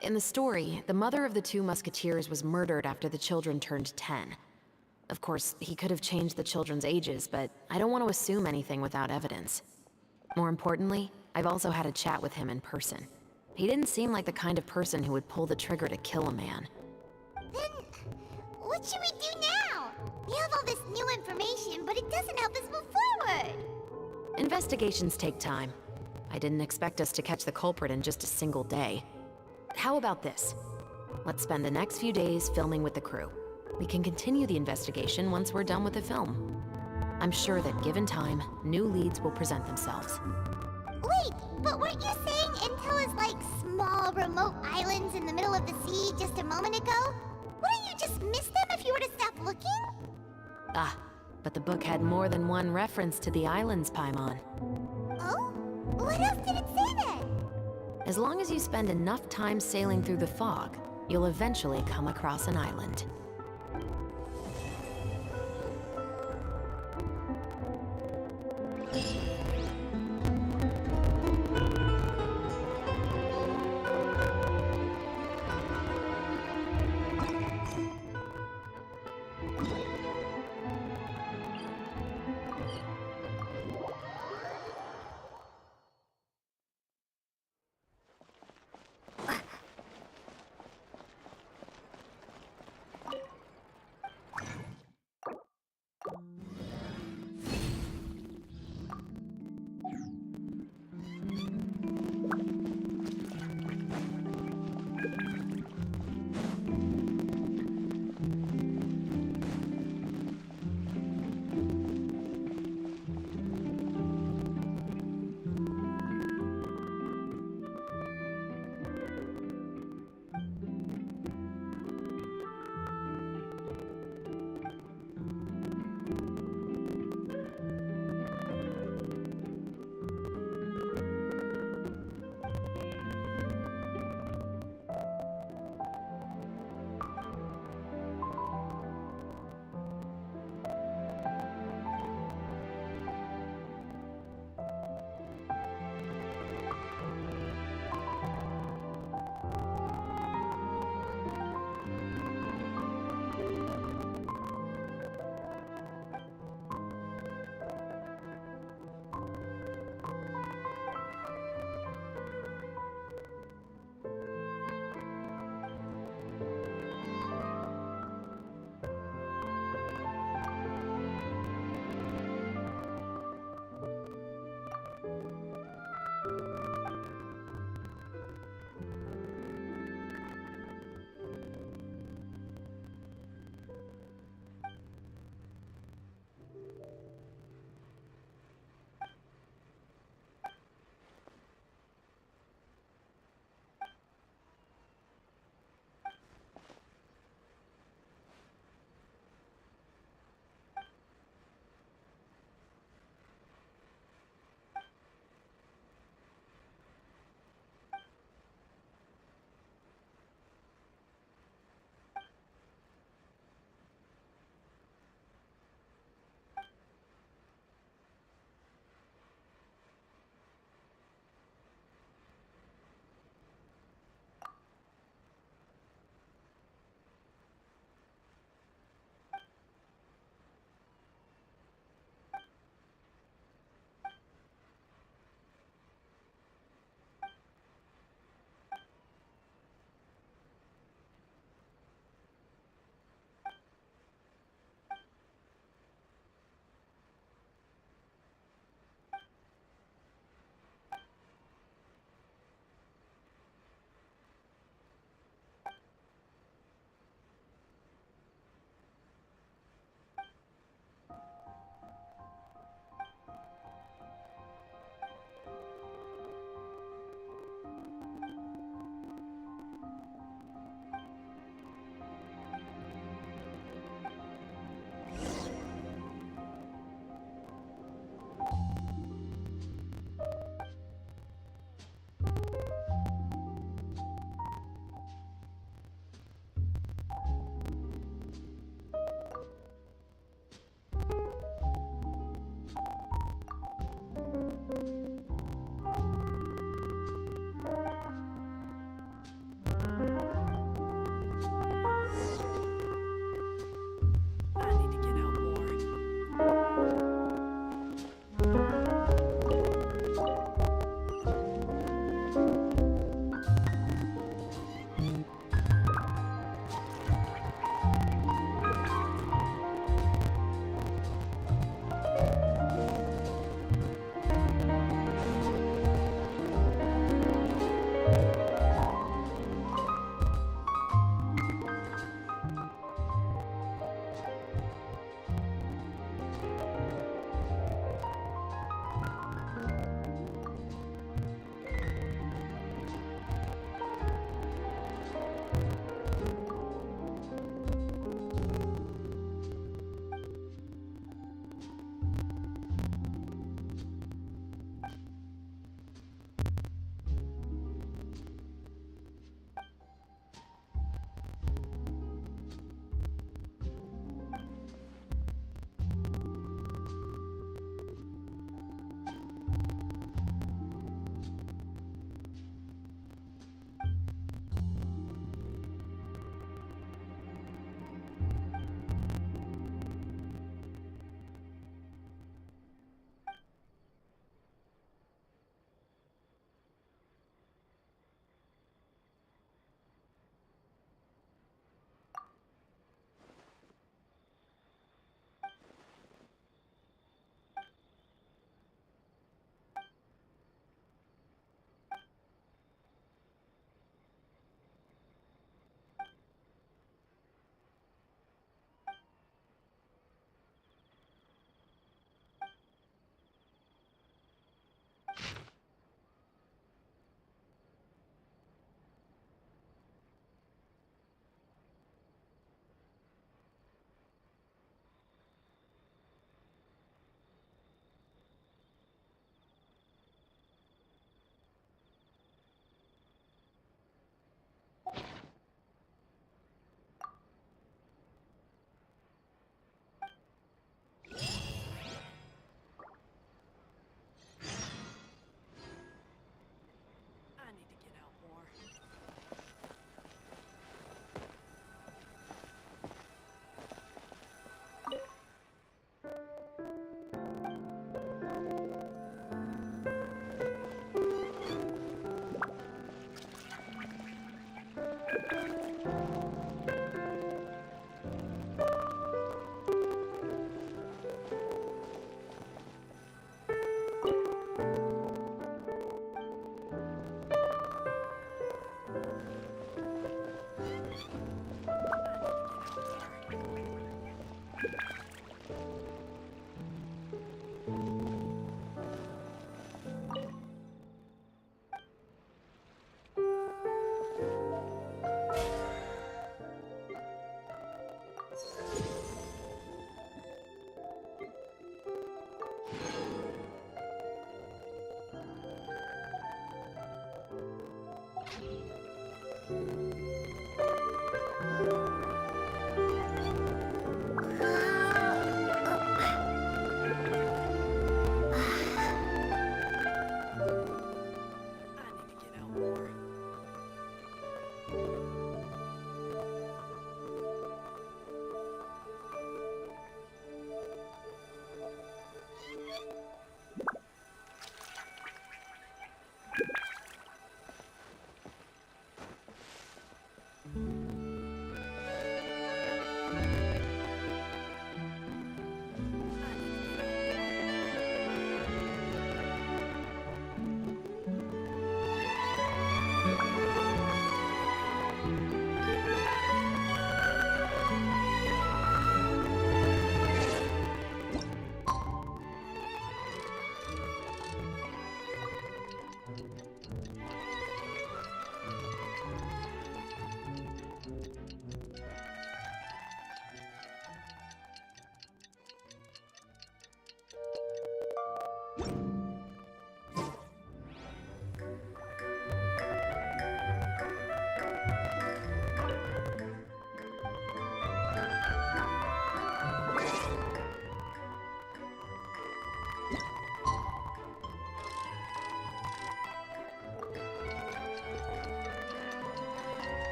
In the story, the mother of the 2 musketeers was murdered after the children turned 10. Of course, he could have changed the children's ages, but I don't want to assume anything without evidence. More importantly, I've also had a chat with him in person. He didn't seem like the kind of person who would pull the trigger to kill a man. Then, what should we do now? We have all this new information, but it doesn't help us move forward. Investigations take time. I didn't expect us to catch the culprit in just a single day. How about this? Let's spend the next few days filming with the crew. We can continue the investigation once we're done with the film. I'm sure that given time, new leads will present themselves. Wait, but weren't you saying Intel is like small, remote islands in the middle of the sea just a moment ago? Wouldn't you just miss them if you were to stop looking? Ah, but the book had more than one reference to the islands, Paimon. Oh? What else did it say then? As long as you spend enough time sailing through the fog, you'll eventually come across an island.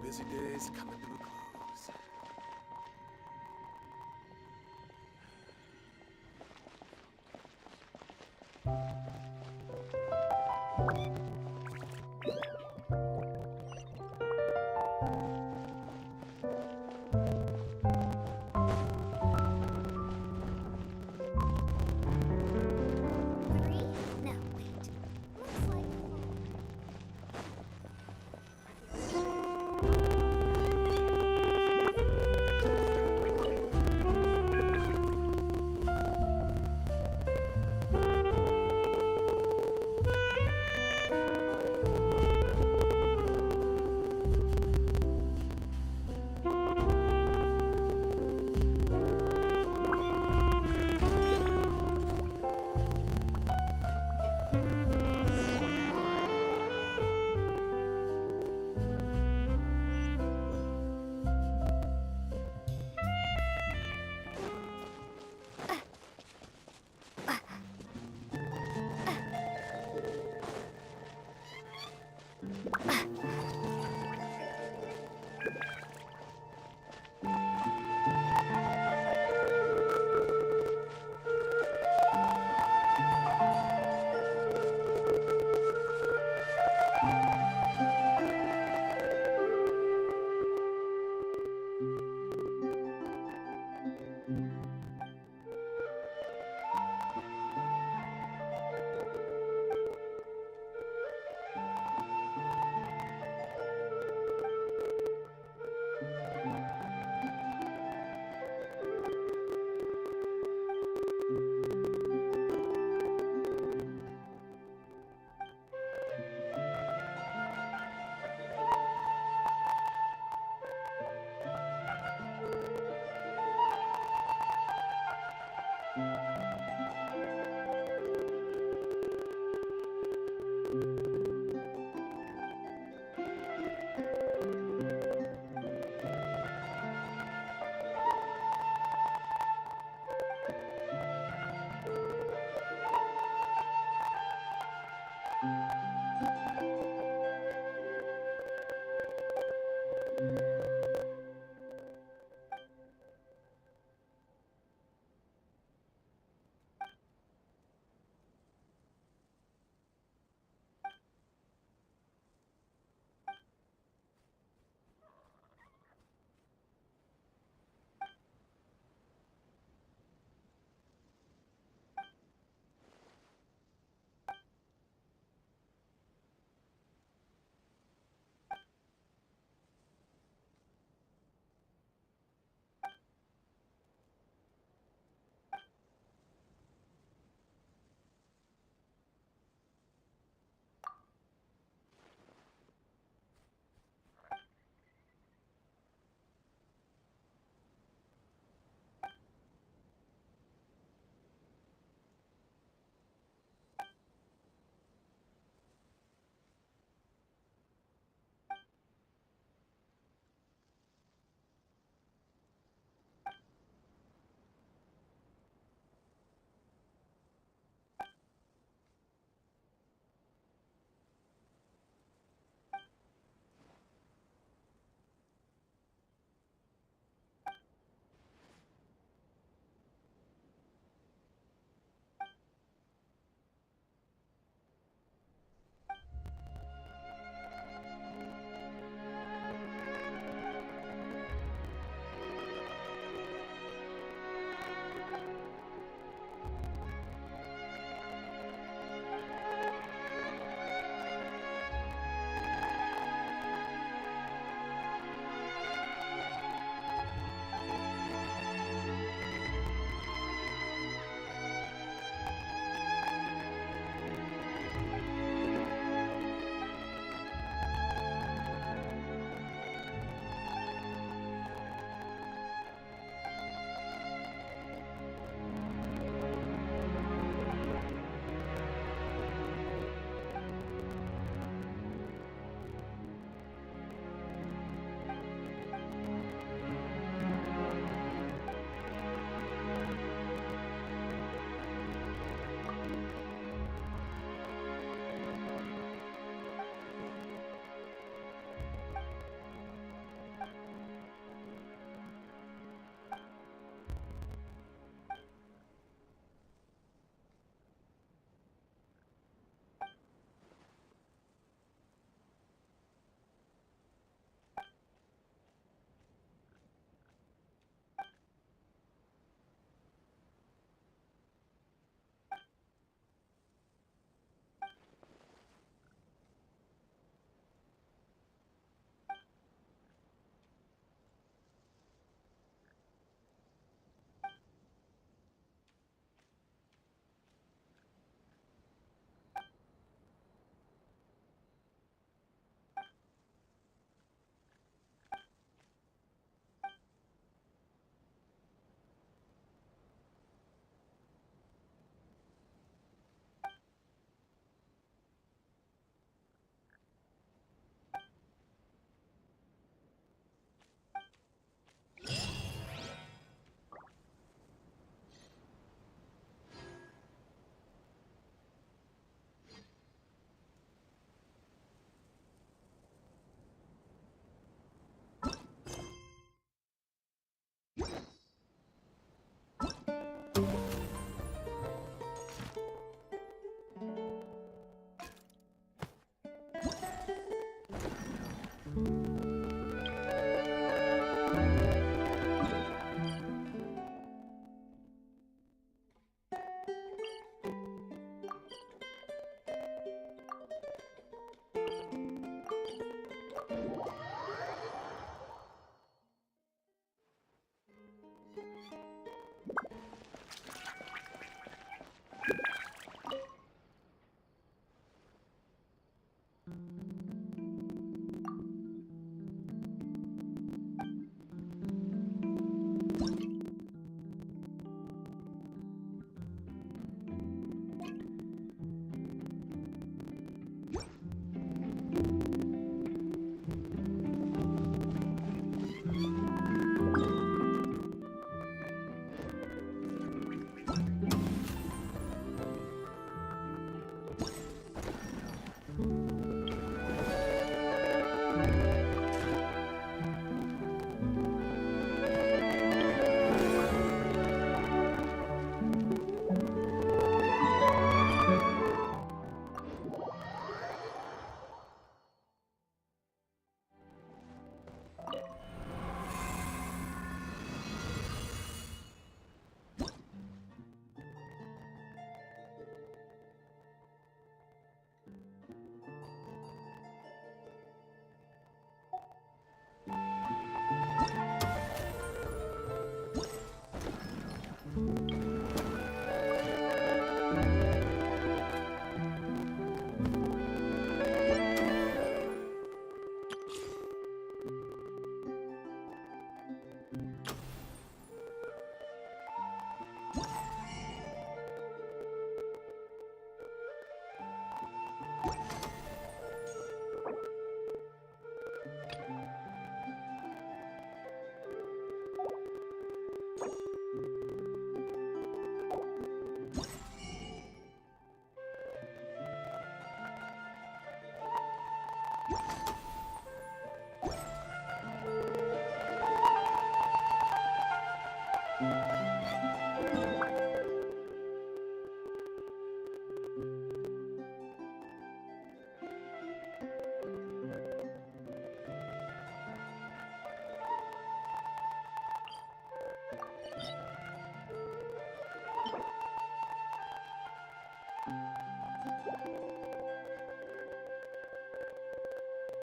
busy days coming to a close.